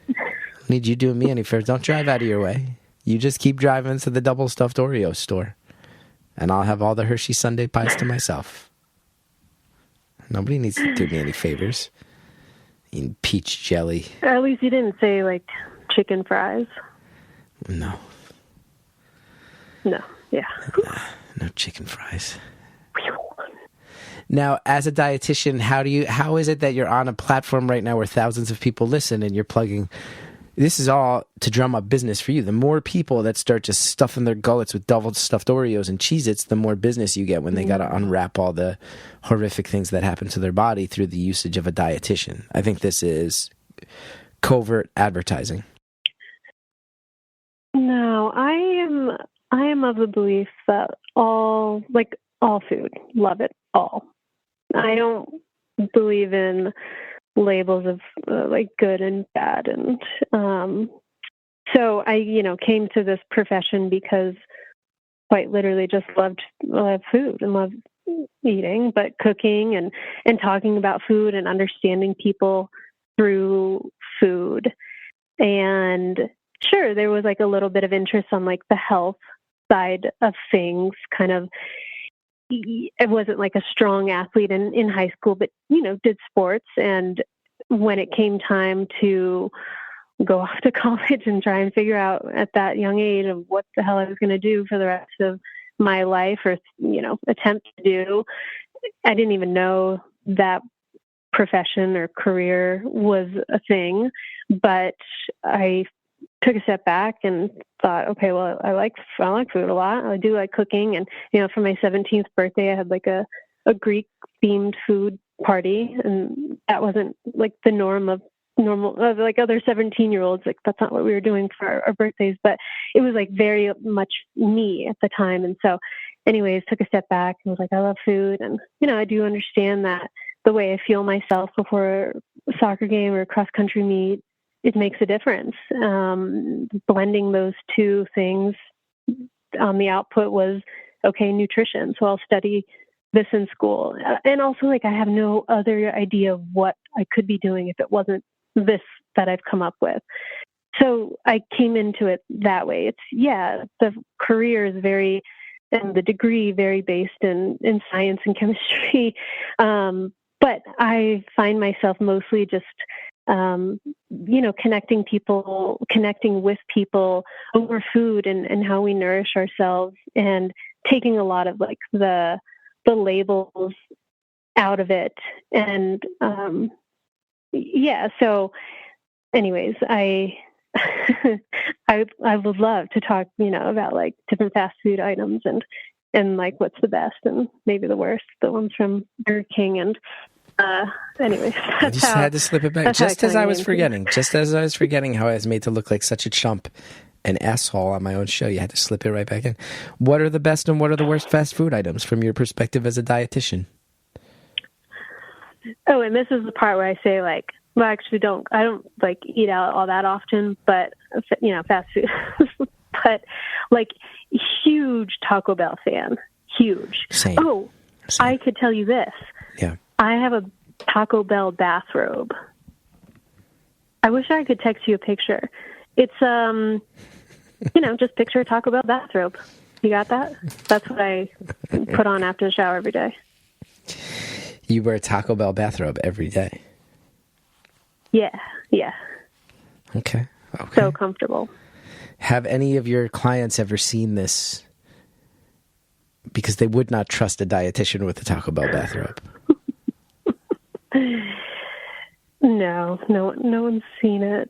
I don't need you doing me any favors. Don't drive out of your way. You just keep driving to the double stuffed Oreo store, and I'll have all the Hershey Sundae pies to myself. Nobody needs to do me any favors. Eating peach jelly. At least you didn't say, like, chicken fries. No. Yeah. No chicken fries. Now, as a dietitian, how is it that you're on a platform right now where thousands of people listen and you're plugging? This is all to drum up business for you. The more people that start just stuffing their gullets with double stuffed Oreos and Cheez-Its, the more business you get when they got to unwrap all the horrific things that happen to their body through the usage of a dietitian. I think this is covert advertising. No, I am of the belief that all food, love it all. I don't believe in labels of like good and bad, and so I came to this profession because quite literally just love food and love eating, but cooking and talking about food and understanding people through food. And sure, there was like a little bit of interest on like the health side of things. Kind of, I wasn't like a strong athlete in high school, but did sports. And when it came time to go off to college and try and figure out at that young age of what the hell I was going to do for the rest of my life, or attempt to do, I didn't even know that profession or career was a thing. But I took a step back and thought, okay, well, I like food a lot. I do like cooking. And, for my 17th birthday, I had like a Greek themed food party. And that wasn't like the normal like other 17-year-olds. Like, that's not what we were doing for our birthdays, but it was like very much me at the time. And so anyways, took a step back and was like, I love food. And, I do understand that the way I feel myself before a soccer game or a cross country meet, it makes a difference. Blending those two things on the output was, okay, nutrition. So I'll study this in school. And also, like, I have no other idea of what I could be doing if it wasn't this that I've come up with. so I came into it that way. The career is very, and the degree very based in science and chemistry. But I find myself mostly just, connecting with people over food and how we nourish ourselves, and taking a lot of like the labels out of it. And, so anyways, I would love to talk, about like different fast food items and like what's the best and maybe the worst, the ones from Burger King. And anyways, I just had to slip it back, just as I was forgetting how I was made to look like such a chump, an asshole on my own show. You had to slip it right back in. What are the best and what are the worst fast food items from your perspective as a dietitian? Oh, and this is the part where I say like, well, I actually I don't like eat out all that often, but fast food, but like huge Taco Bell fan, huge. Same. Oh, Same. I could tell you this. Yeah. I have a Taco Bell bathrobe. I wish I could text you a picture. It's, just picture a Taco Bell bathrobe. You got that? That's what I put on after the shower every day. You wear a Taco Bell bathrobe every day? Yeah. Okay. So comfortable. Have any of your clients ever seen this? Because they would not trust a dietitian with a Taco Bell bathrobe. No one's seen it.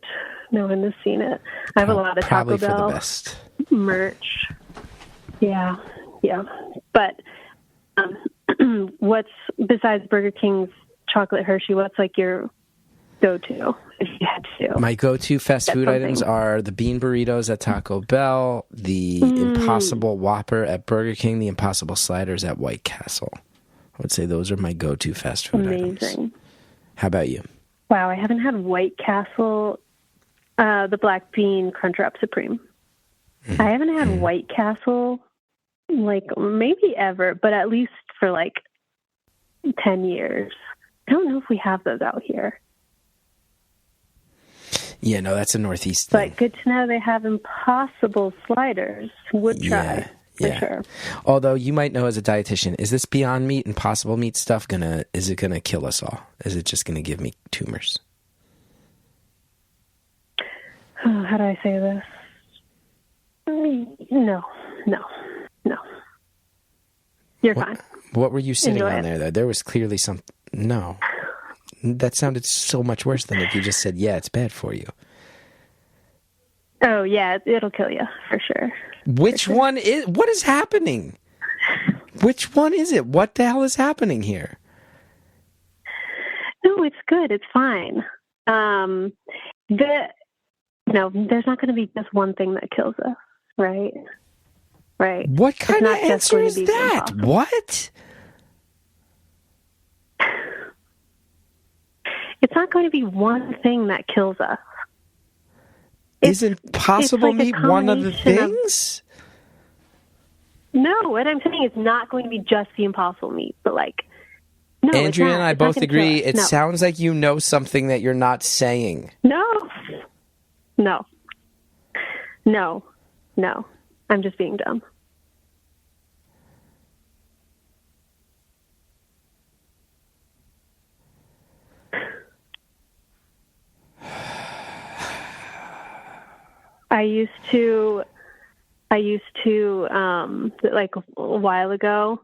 No one has seen it. I have a lot of Taco Bell for the best merch. Yeah. But what's, besides Burger King's chocolate Hershey, what's like your go-to if you had to? My go-to fast food items are the bean burritos at Taco Bell, the Impossible Whopper at Burger King, the Impossible Sliders at White Castle. I would say those are my go-to fast food items. How about you? Wow, I haven't had White Castle, the Black Bean Crunchwrap Supreme. I haven't had White Castle, like, maybe ever, but at least for, like, 10 years. I don't know if we have those out here. Yeah, no, that's a Northeast thing. But good to know they have Impossible Sliders. Would try. For sure. Although you might know as a dietitian, is this Beyond Meat, Impossible Meat stuff is it gonna kill us all? Is it just gonna give me tumors? Oh, how do I say this? No. You're fine. What were you sitting Enjoy on it. there though? There was clearly some. No, that sounded so much worse than if you just said, "Yeah, it's bad for you." Oh yeah, it'll kill you for sure. Which one is? What is happening? Which one is it? What the hell is happening here? No, it's good. It's fine. There's not going to be just one thing that kills us, right? Right. What kind of answer is that? Impossible. What? It's not going to be one thing that kills us. Isn't Impossible like Meat one of the things? No, what I'm saying is not going to be just the Impossible Meat, but like, no. Andrea and I both agree. It No. sounds like you know something that you're not saying. No. I'm just being dumb. I used to like a while ago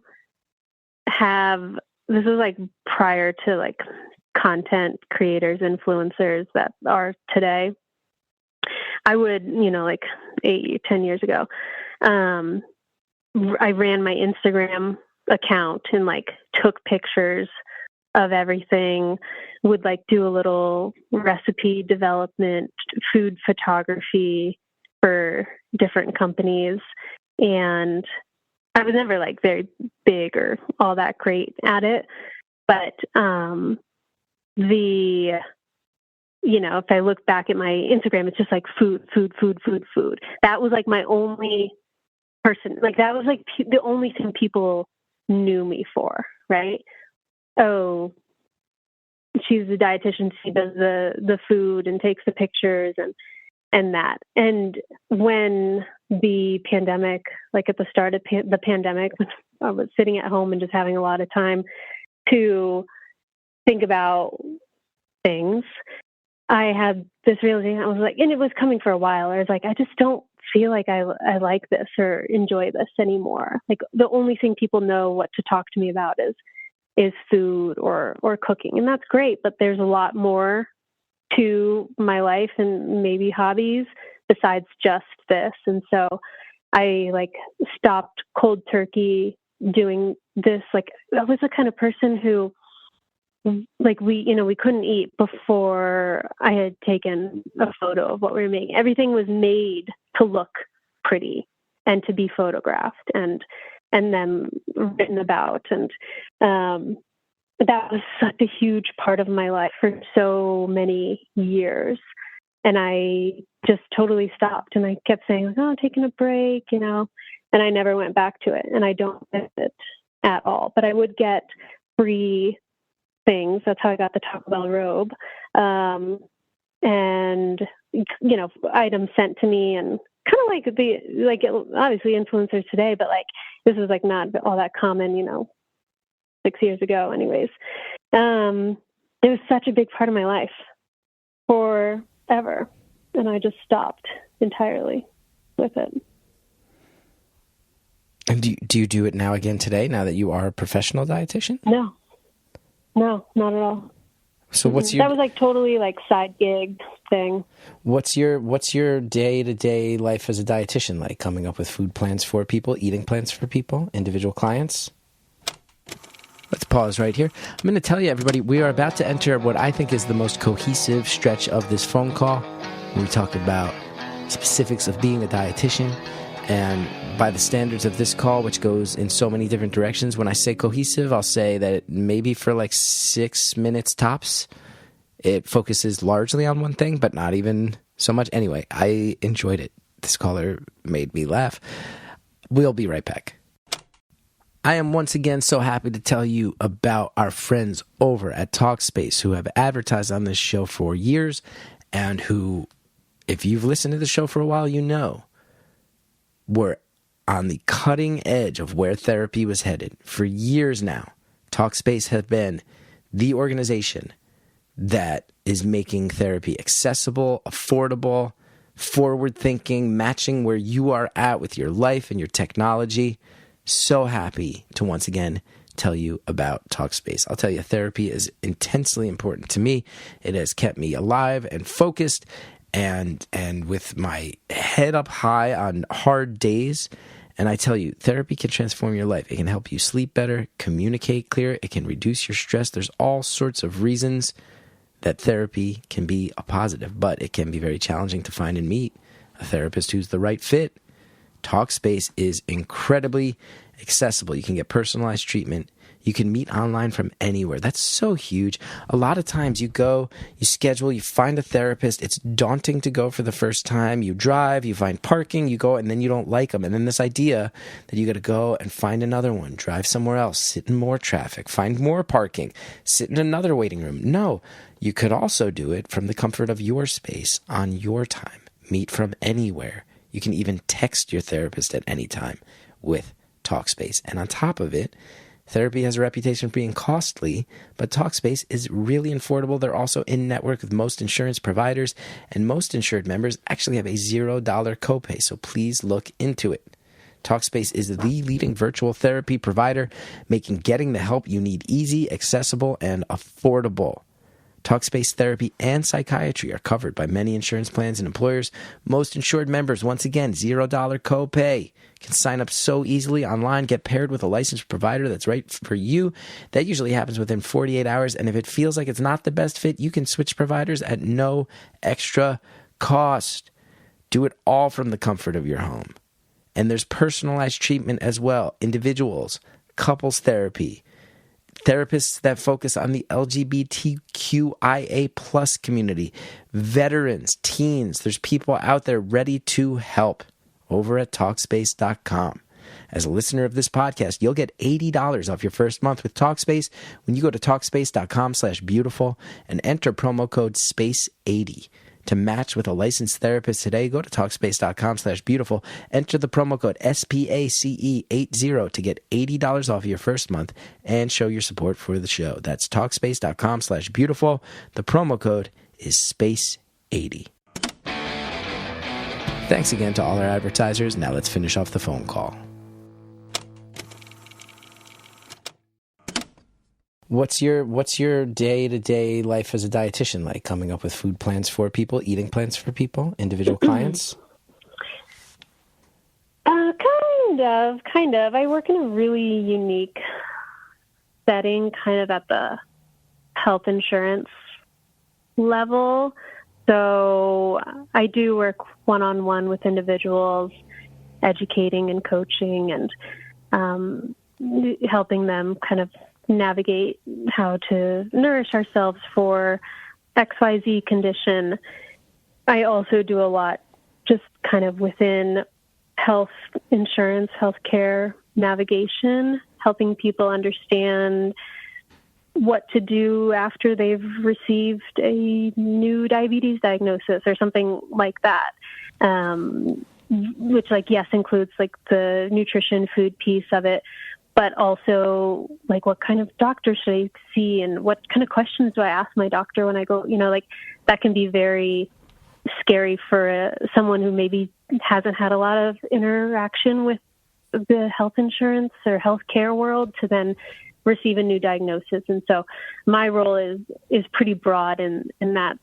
this was like prior to like content creators, influencers that are today. I would, like 10 years ago, I ran my Instagram account and like took pictures of everything, would like do a little recipe development, food photography for different companies. And I was never like very big or all that great at it. But if I look back at my Instagram, it's just like food. That was like my only person. Like that was like the only thing people knew me for, right? Oh, she's a dietitian. She does the food and takes the pictures. And and that. And when the pandemic, like at the start of the pandemic, when I was sitting at home and just having a lot of time to think about things, I had this realization. I was like, and it was coming for a while. I was like, I just don't feel like I like this or enjoy this anymore. Like the only thing people know what to talk to me about is food or cooking. And that's great, but there's a lot more to my life and maybe hobbies besides just this. And so I like stopped cold turkey doing this. Like I was the kind of person who, like we couldn't eat before I had taken a photo of what we were making. Everything was made to look pretty and to be photographed and then written about. And that was such a huge part of my life for so many years. And I just totally stopped. And I kept saying, like, oh, I'm taking a break, and I never went back to it. And I don't miss it at all. But I would get free things. That's how I got the Taco Bell robe. And, items sent to me, and kind of like obviously influencers today, but like this was like not all that common, 6 years ago anyways. It was such a big part of my life forever. And I just stopped entirely with it. And do you do it now again today, now that you are a professional dietitian? No, not at all. So what's your... That was like totally like side gig thing. What's your day-to-day life as a dietitian like? Coming up with food plans for people, eating plans for people, individual clients? Let's pause right here. I'm going to tell you, everybody, we are about to enter what I think is the most cohesive stretch of this phone call. We talk about specifics of being a dietitian, and by the standards of this call, which goes in so many different directions, when I say cohesive, I'll say that maybe for like 6 minutes tops, it focuses largely on one thing, but not even so much. Anyway, I enjoyed it. This caller made me laugh. We'll be right back. I am once again so happy to tell you about our friends over at Talkspace, who have advertised on this show for years, and who, if you've listened to the show for a while, we're on the cutting edge of where therapy was headed. For years now, Talkspace has been the organization that is making therapy accessible, affordable, forward-thinking, matching where you are at with your life and your technology. So happy to once again tell you about Talkspace. I'll tell you, therapy is intensely important to me. It has kept me alive and focused and with my head up high on hard days. And I tell you, therapy can transform your life. It can help you sleep better, communicate clearer. It can reduce your stress. There's all sorts of reasons that therapy can be a positive, but it can be very challenging to find and meet a therapist who's the right fit. Talkspace is incredibly accessible. You can get personalized treatment. You can meet online from anywhere. That's so huge. A lot of times you go, you schedule, you find a therapist. It's daunting to go for the first time. You drive, you find parking, you go, and then you don't like them. And then this idea that you got to go and find another one, drive somewhere else, sit in more traffic, find more parking, sit in another waiting room. No, you could also do it from the comfort of your space on your time. Meet from anywhere. You can even text your therapist at any time with Talkspace. And on top of it, therapy has a reputation for being costly, but Talkspace is really affordable. They're also in network with most insurance providers, and most insured members actually have a $0 copay, so please look into it. Talkspace is the leading virtual therapy provider, making getting the help you need easy, accessible, and affordable. Talkspace therapy and psychiatry are covered by many insurance plans and employers. Most insured members, once again, $0 copay. Can sign up so easily online, get paired with a licensed provider that's right for you. That usually happens within 48 hours, and if it feels like it's not the best fit, you can switch providers at no extra cost. Do it all from the comfort of your home. And there's personalized treatment as well. Individuals, couples therapy, therapists that focus on the LGBTQIA plus community, veterans, teens. There's people out there ready to help over at Talkspace.com. As a listener of this podcast, you'll get $80 off your first month with Talkspace when you go to Talkspace.com/beautiful and enter promo code SPACE80. to match with a licensed therapist today. Go to Talkspace.com/beautiful. Enter the promo code SPACE80 to get $80 off your first month and show your support for the show. That's Talkspace.com/beautiful. The promo code is SPACE80. Thanks again to all our advertisers. Now let's finish off the phone call. What's your day-to-day life as a dietitian like? Coming up with food plans for people, eating plans for people, individual clients? Kind of. I work in a really unique setting, kind of at the health insurance level. So I do work one-on-one with individuals, educating and coaching and helping them kind of navigate how to nourish ourselves for XYZ condition. I also do a lot just kind of within health insurance, healthcare navigation, helping people understand what to do after they've received a new diabetes diagnosis or something like that. Which, like, yes, includes like the nutrition, food piece of it, but also like what kind of doctor should I see and what kind of questions do I ask my doctor when I go, like that can be very scary for someone who maybe hasn't had a lot of interaction with the health insurance or healthcare world to then receive a new diagnosis. And so my role is pretty broad in that,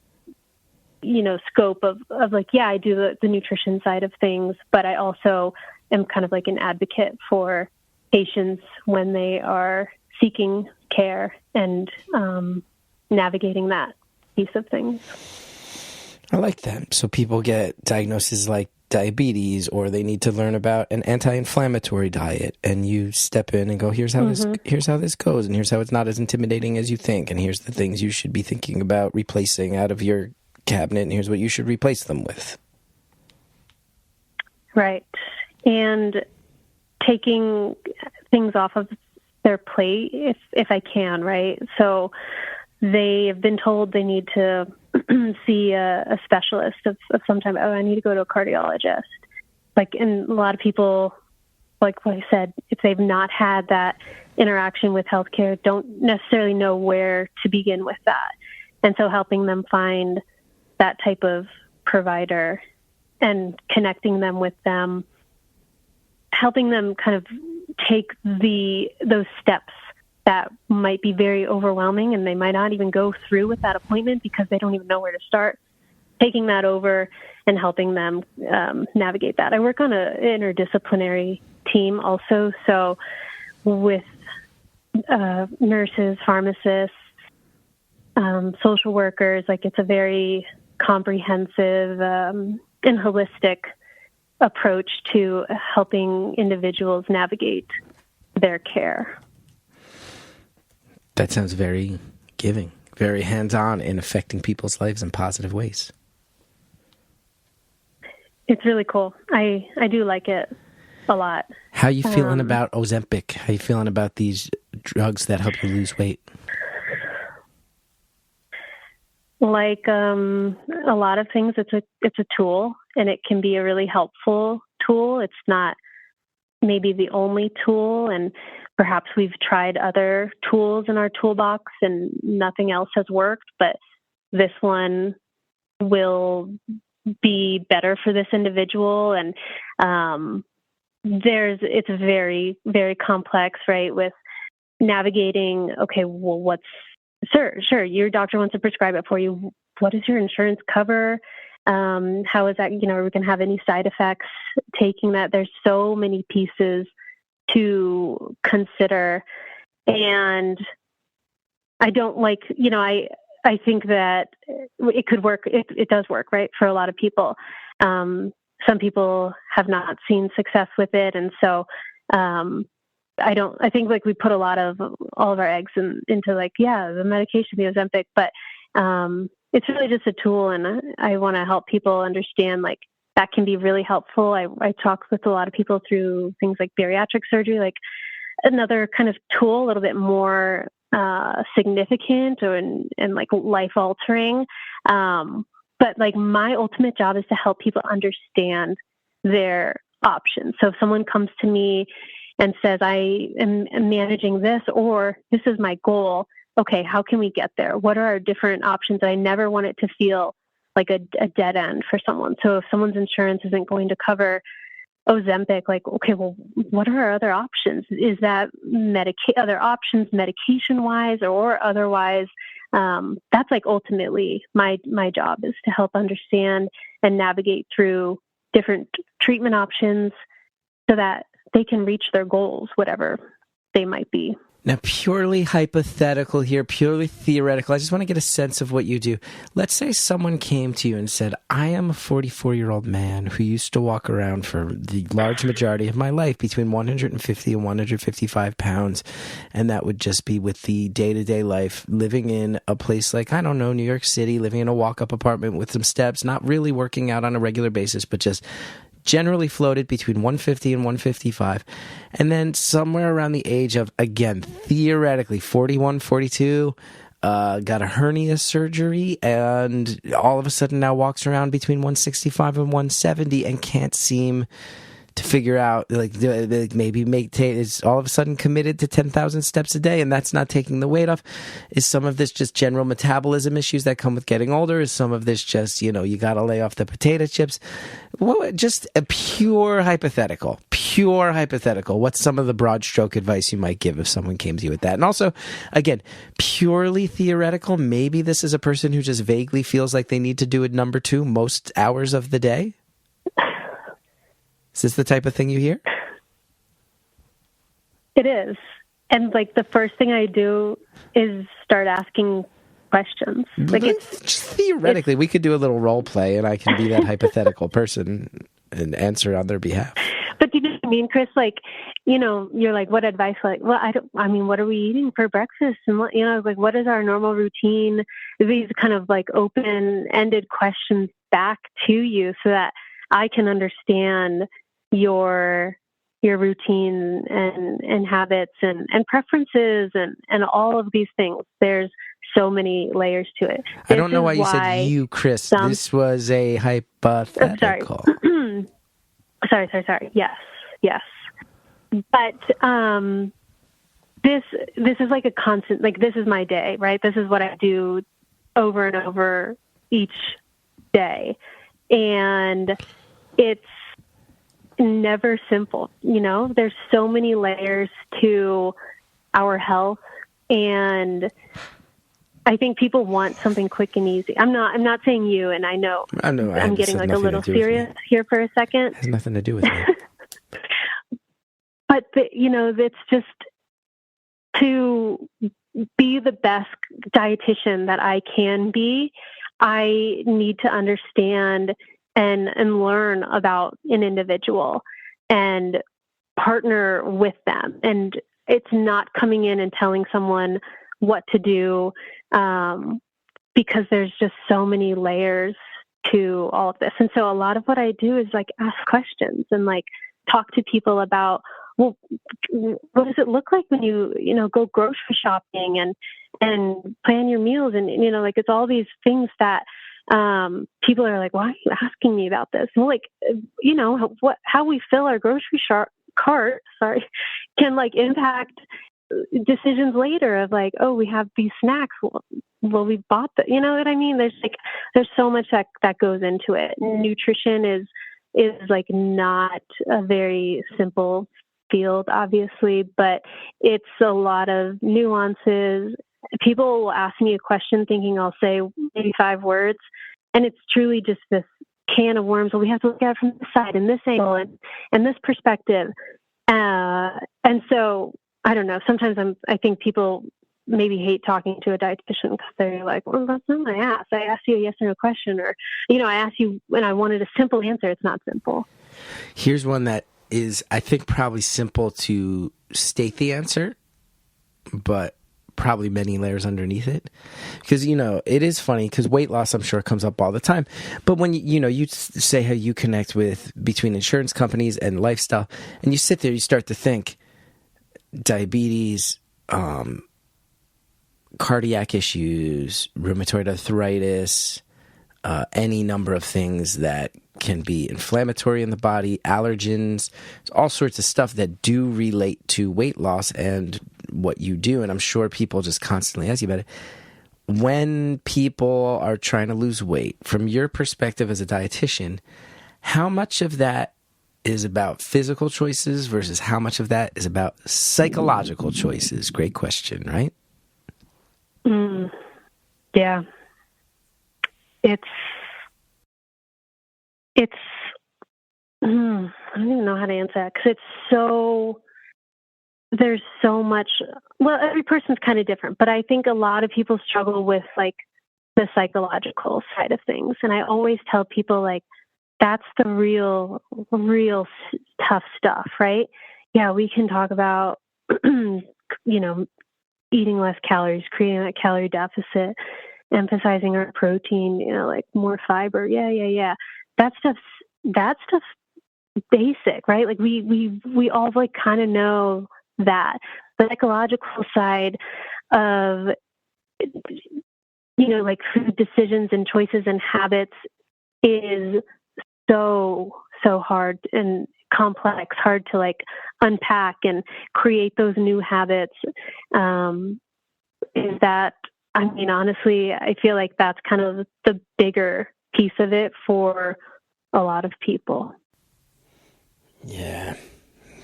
scope of like, yeah, I do the nutrition side of things, but I also am kind of like an advocate for patients when they are seeking care and navigating that piece of things. I like that. So people get diagnoses like diabetes, or they need to learn about an anti-inflammatory diet, and you step in and go, here's how this goes, and here's how it's not as intimidating as you think, and here's the things you should be thinking about replacing out of your cabinet, and here's what you should replace them with. Right. And taking things off of their plate if I can, right? So they have been told they need to see a specialist of some type. Oh, I need to go to a cardiologist. And a lot of people, like what I said, if they've not had that interaction with healthcare, don't necessarily know where to begin with that. And so helping them find that type of provider and connecting them with them, helping them kind of take those steps that might be very overwhelming and they might not even go through with that appointment because they don't even know where to start, taking that over and helping them navigate that. I work on an interdisciplinary team also, so with nurses, pharmacists, social workers, like it's a very comprehensive and holistic approach to helping individuals navigate their care. That sounds very giving, very hands-on in affecting people's lives in positive ways. It's really cool. I do like it a lot. How are you feeling about Ozempic? How are you feeling about these drugs that help you lose weight? Like a lot of things, it's a tool, and it can be a really helpful tool. It's not maybe the only tool, and perhaps we've tried other tools in our toolbox and nothing else has worked, but this one will be better for this individual. And it's very, very complex, right? With navigating, okay, well, sure, your doctor wants to prescribe it for you. What does your insurance cover? How is that, are we going to have any side effects taking that? There's so many pieces to consider. And I don't like, I think that it could work. It does work, right, for a lot of people. Some people have not seen success with it. And so I think like we put all of our eggs into like, yeah, the medication, the Ozempic, but it's really just a tool. And I want to help people understand like that can be really helpful. I talk with a lot of people through things like bariatric surgery, like another kind of tool, a little bit more significant and like life altering. but like my ultimate job is to help people understand their options. So if someone comes to me and says, I am managing this, or this is my goal, okay, how can we get there? What are our different options? I never want it to feel like a dead end for someone. So if someone's insurance isn't going to cover Ozempic, like, okay, well, what are our other options? Is that other options medication-wise or otherwise? That's like ultimately my job, is to help understand and navigate through different treatment options so that they can reach their goals, whatever they might be. Now, purely hypothetical here, purely theoretical, I just want to get a sense of what you do. Let's say someone came to you and said, I am a 44-year-old man who used to walk around for the large majority of my life between 150 and 155 pounds, and that would just be with the day-to-day life, living in a place like, I don't know, New York City, living in a walk-up apartment with some steps, not really working out on a regular basis, but just generally floated between 150 and 155. And then somewhere around the age of, again, theoretically, 41, 42, got a hernia surgery, and all of a sudden now walks around between 165 and 170 and can't seem to figure out, like maybe is all of a sudden committed to 10,000 steps a day, and that's not taking the weight off. Is some of this just general metabolism issues that come with getting older? Is some of this just, you got to lay off the potato chips? Well, just a pure hypothetical. What's some of the broad stroke advice you might give if someone came to you with that? And also, again, purely theoretical, maybe this is a person who just vaguely feels like they need to do it number 2 most hours of the day. Is this the type of thing you hear? It is. And like the first thing I do is start asking questions. Like just theoretically, we could do a little role play and I can be that hypothetical person and answer on their behalf. But do you know what I mean, Chris? Like, you're like, what advice? Like, well, what are we eating for breakfast? And like, what is our normal routine? These kind of like open-ended questions back to you so that I can understand your routine and habits and preferences and all of these things. There's so many layers to it. I don't know why you said you, Chris. This was a hypothetical. Sorry. Yes. But this is like a constant, like this is my day, right? This is what I do over and over each day. And it's never simple. There's so many layers to our health, and I think people want something quick and easy. I'm not saying you, and I know I'm getting like a little serious here for a second. It has nothing to do with me. But it's just to be the best dietitian that I can be. I need to understand and learn about an individual and partner with them. And it's not coming in and telling someone what to do, because there's just so many layers to all of this. And so a lot of what I do is like ask questions and like talk to people about, well, what does it look like when you go grocery shopping and plan your meals? And, like it's all these things that people are like, why are you asking me about this? Well, like, how we fill our grocery cart, can like impact decisions later of like, oh, we have these snacks. Well, we bought that. You know what I mean? There's so much that goes into it. Nutrition is like not a very simple field, obviously, but it's a lot of nuances. People will ask me a question thinking I'll say maybe 5 words, and it's truly just this can of worms. Well, we have to look at it from this side and this angle and this perspective. And so I don't know. Sometimes I think people maybe hate talking to a dietitian because they're like, well, that's not what I asked. I asked you a yes or no question, or, I asked you when I wanted a simple answer. It's not simple. Here's one that is, I think, probably simple to state the answer, but probably many layers underneath it. Because, it is funny because weight loss, I'm sure, comes up all the time. But when, you say how you connect with between insurance companies and lifestyle, and you sit there, you start to think diabetes, cardiac issues, rheumatoid arthritis, any number of things that can be inflammatory in the body, allergens, all sorts of stuff that do relate to weight loss and what you do. And I'm sure people just constantly ask you about it. When people are trying to lose weight, from your perspective as a dietitian, how much of that is about physical choices versus how much of that is about psychological choices? Great question, right? Yeah. I don't even know how to answer that because there's so much. Well, every person's kind of different, but I think a lot of people struggle with like the psychological side of things. And I always tell people like, that's the real tough stuff, right? Yeah, we can talk about, eating less calories, creating that calorie deficit, emphasizing our protein, like more fiber. Yeah. That stuff's basic, right? Like we all like kind of know that. The psychological side of, like food decisions and choices and habits is so hard and complex, hard to like unpack and create those new habits. Honestly, I feel like that's kind of the bigger piece of it for a lot of people. Yeah.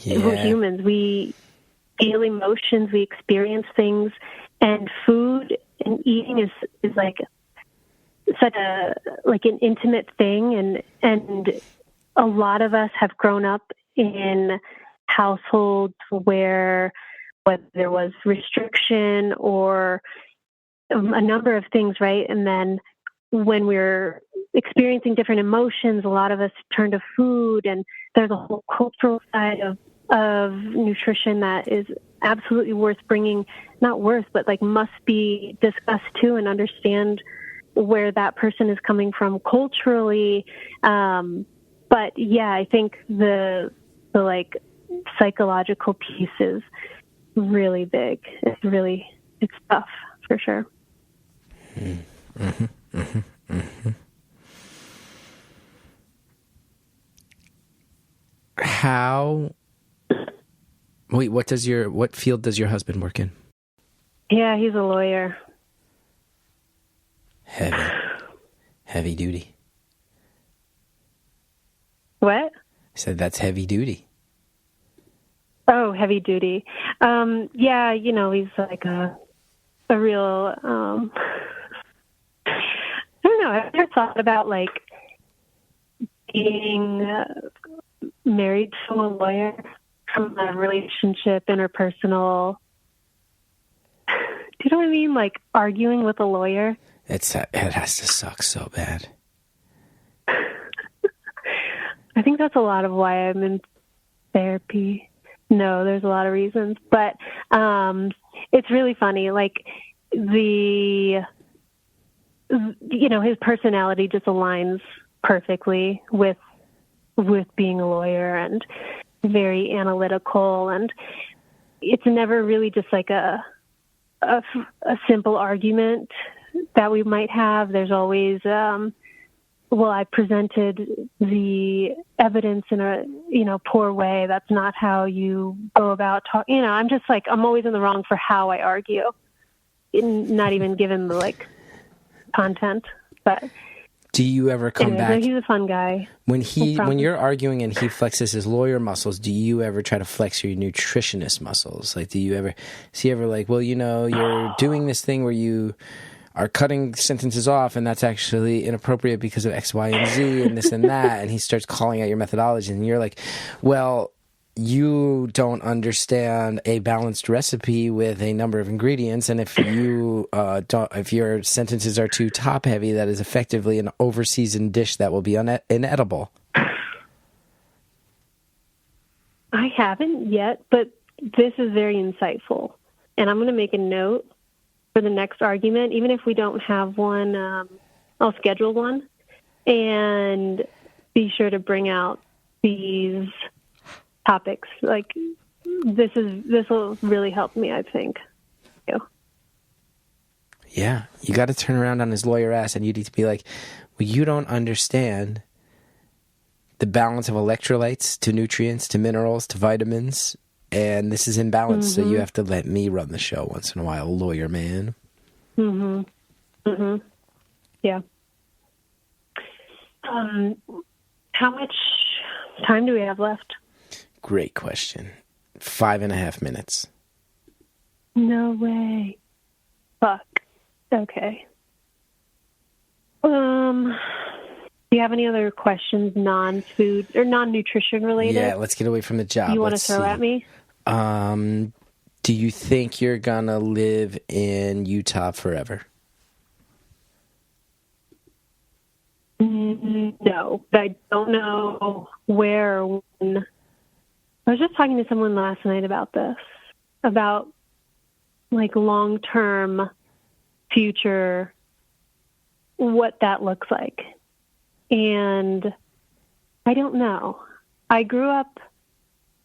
We're humans. We feel emotions, we experience things, and food and eating is like such an intimate thing, and a lot of us have grown up in households where whether there was restriction or a number of things, right? And then when we're experiencing different emotions, a lot of us turn to food, and there's a whole cultural side of nutrition that is absolutely must be discussed too, and understand where that person is coming from culturally. But yeah, I think the like psychological piece is really big. It's tough for sure. Mm-hmm, mm-hmm, mm-hmm. What field does your husband work in? Yeah, he's a lawyer. Heavy duty. What? I said that's heavy duty. Oh, heavy duty. Yeah, he's like a real, I don't know. I've never thought about like being married to a lawyer from a relationship, interpersonal. Do you know what I mean? Like arguing with a lawyer. It has to suck so bad. I think that's a lot of why I'm in therapy. No, there's a lot of reasons, but it's really funny. Like his personality just aligns perfectly with being a lawyer, and very analytical, and it's never really just like a simple argument that we might have. There's always I presented the evidence in a poor way. That's not how you go about talking. I'm just like, I'm always in the wrong for how I argue, not even given the like content. But do you ever come back? He's a fun guy. When you're arguing and he flexes his lawyer muscles, do you ever try to flex your nutritionist muscles? Like, is he ever like, well, you're doing this thing where you are cutting sentences off, and that's actually inappropriate because of X, Y, and Z, and this and that, and he starts calling out your methodology, and you're like, well, you don't understand a balanced recipe with a number of ingredients, and if if your sentences are too top heavy, that is effectively an overseasoned dish that will be inedible. I haven't yet, but this is very insightful, and I'm going to make a note for the next argument. Even if we don't have one, I'll schedule one and be sure to bring out these topics. Like this will really help me, I think. Yeah, you got to turn around on his lawyer ass and you need to be like, well, you don't understand the balance of electrolytes to nutrients to minerals to vitamins, and this is imbalanced, so you have to let me run the show once in a while, lawyer man. Yeah. How much time do we have left? Great question. 5.5 minutes. No way. Fuck. Okay. Do you have any other questions, non-food or non-nutrition related? Yeah, let's get away from the job. You want to throw at me? Do you think you're gonna live in Utah forever? No, I don't know where or when. I was just talking to someone last night about this, about like long-term future, what that looks like. And I don't know. I grew up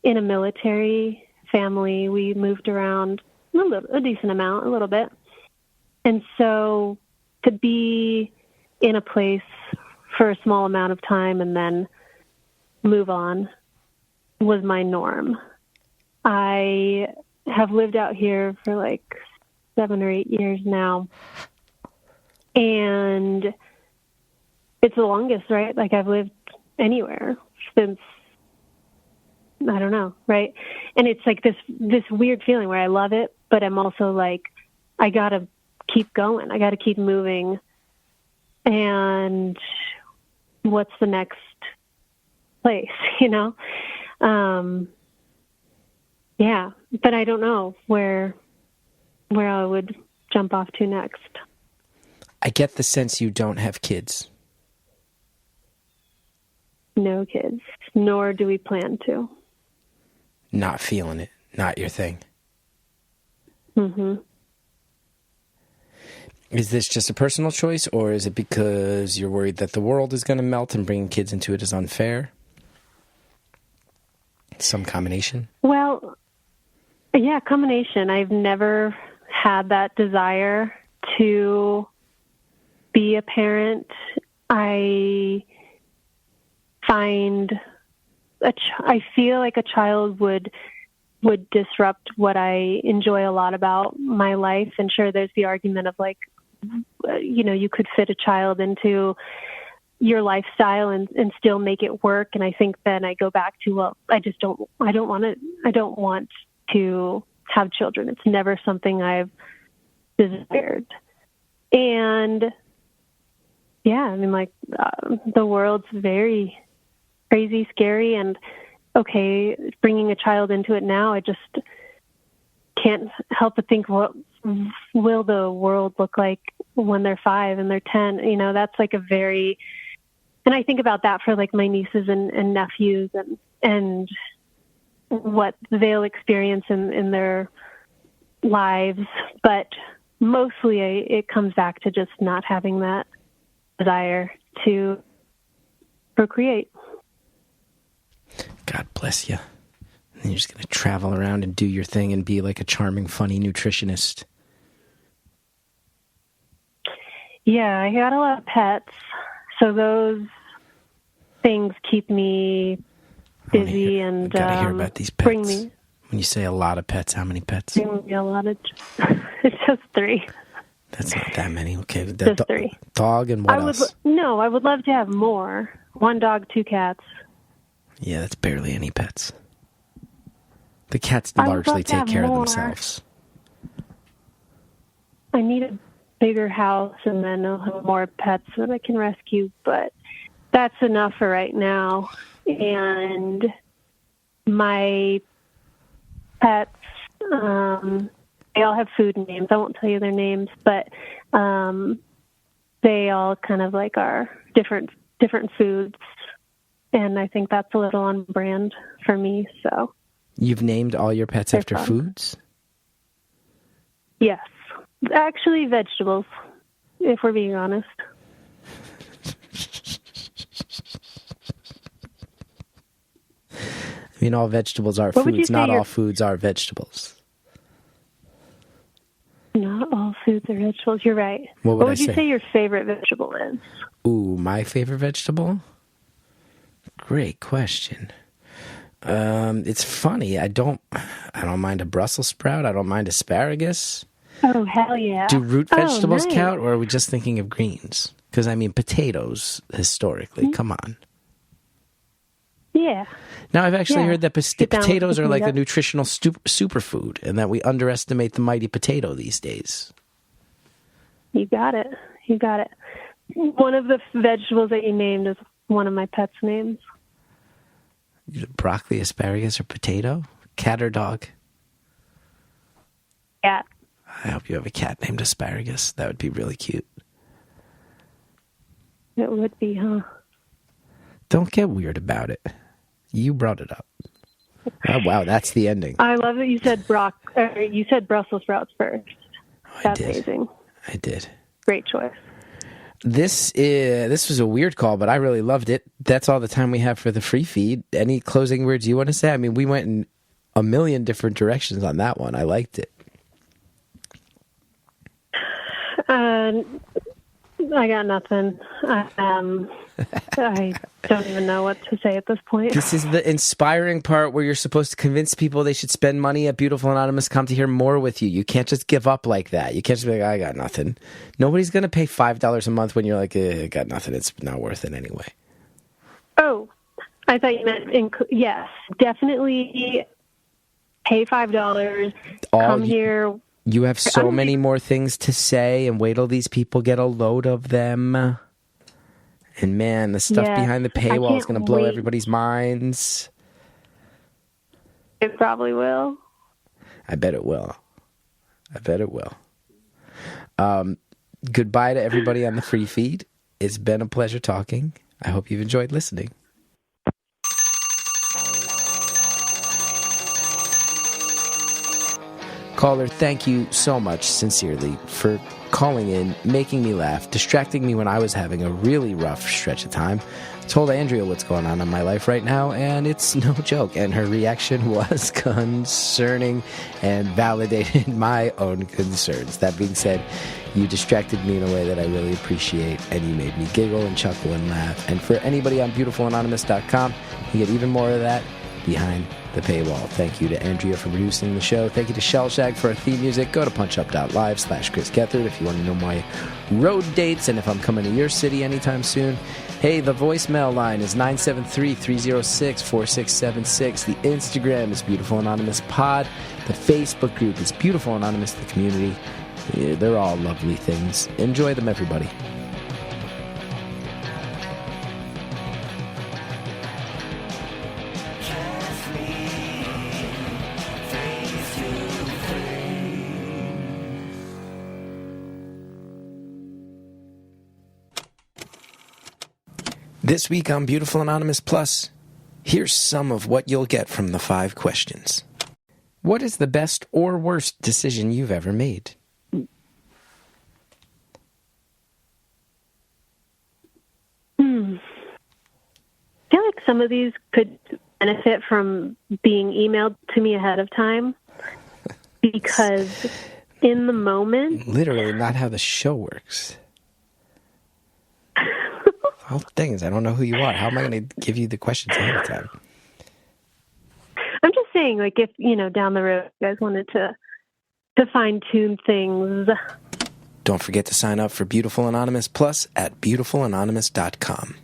in a military family. We moved around a decent amount, a little bit. And so to be in a place for a small amount of time and then move on was my norm. I have lived out here for like 7 or 8 years now. And it's the longest, right? Like I've lived anywhere since, I don't know, right? And it's like this weird feeling where I love it, but I'm also like, I got to keep going. I got to keep moving. And what's the next place, you know? Yeah, but I don't know where I would jump off to next. I get the sense you don't have kids. No kids, nor do we plan to. Not feeling it. Not your thing. Is this just a personal choice, or is it because you're worried that the world is going to melt and bringing kids into it is unfair? Some combination? Well, yeah, combination. I've never had that desire to be a parent. I feel like a child would disrupt what I enjoy a lot about my life. And sure, there's the argument of like, you know, you could fit a child into your lifestyle and still make it work. And I think then I go back to, well, I don't want to have children. It's never something I've desired. And yeah, I mean, like, the world's very crazy, scary, and okay, bringing a child into it now, I just can't help but think, what will the world look like when they're 5 and they're 10? You know, that's like and I think about that for like my nieces and nephews and what they'll experience in their lives. But mostly it comes back to just not having that desire to procreate. God bless you. And you're just going to travel around and do your thing and be like a charming, funny nutritionist. Yeah, I got a lot of pets, so those things keep me busy and gotta hear about these pets. Bring me. When you say a lot of pets, how many pets? Bring me a lot of. It's just 3. That's not that many. Okay, just 3. Dog and what else? I would love to have more. 1 dog, 2 cats. Yeah, that's barely any pets. The cats largely take care of themselves. I need a bigger house, and then I'll have more pets that I can rescue, but that's enough for right now. And my pets, they all have food names. I won't tell you their names, but they all kind of like are different foods. And I think that's a little on brand for me. So you've named all your pets after foods? Yes. Actually, vegetables, if we're being honest. I mean, all vegetables are foods. Not all foods are vegetables. No, Not all foods are vegetables. You're right. What would you say your favorite vegetable is? Ooh, my favorite vegetable? Great question. It's funny. I don't mind a Brussels sprout. I don't mind asparagus. Oh, hell yeah. Do root vegetables nice. count, or are we just thinking of greens? Because, I mean, potatoes, historically. Come on. Yeah. Now, I've actually heard that potatoes are like a potato. nutritional superfood, and that we underestimate the mighty potato these days. You got it. One of the vegetables that you named is one of my pet's names. Broccoli, asparagus, or potato? Cat or dog? Cat. I hope you have a cat named Asparagus. That would be really cute. It would be, huh? Don't get weird about it. You brought it up. Oh, wow, that's the ending. I love that you said you said Brussels sprouts first. That's amazing. I did. Great choice. This was a weird call, but I really loved it. That's all the time we have for the free feed. Any closing words you want to say? I mean, we went in a million different directions on that one. I liked it. I got nothing. I don't even know what to say at this point. This is the inspiring part where you're supposed to convince people they should spend money at Beautiful Anonymous. Come to hear more with you. You can't just give up like that. You can't just be like, I got nothing. Nobody's going to pay $5 a month when you're like, I got nothing. It's not worth it anyway. Oh, I thought you meant, yes, definitely pay $5. Come here. You have so many more things to say, and wait till these people get a load of them. And man, the stuff behind the paywall is going to blow everybody's minds. It probably will. I bet it will. Goodbye to everybody on the free feed. It's been a pleasure talking. I hope you've enjoyed listening. Caller, thank you so much, sincerely, for calling in, making me laugh, distracting me when I was having a really rough stretch of time. Told Andrea what's going on in my life right now, and it's no joke. And her reaction was concerning and validated my own concerns. That being said, you distracted me in a way that I really appreciate, and you made me giggle and chuckle and laugh. And for anybody on BeautifulAnonymous.com, you get even more of that behind the paywall. Thank you to Andrea for producing the show. Thank you to Shellshag for our theme music. Go to punchup.live/Chris Gethard if you want to know my road dates and if I'm coming to your city anytime soon. Hey, the voicemail line is 973-306-4676. The Instagram is Beautiful Anonymous Pod. The Facebook group is Beautiful Anonymous, the community. Yeah, they're all lovely things. Enjoy them, everybody. This week on Beautiful Anonymous Plus, here's some of what you'll get from the 5 questions. What is the best or worst decision you've ever made? I feel like some of these could benefit from being emailed to me ahead of time, because in the moment... Literally not how the show works. The whole thing is I don't know who you are. How am I going to give you the questions ahead of time? I'm just saying, like, if, down the road you guys wanted to fine-tune things. Don't forget to sign up for Beautiful Anonymous Plus at BeautifulAnonymous.com.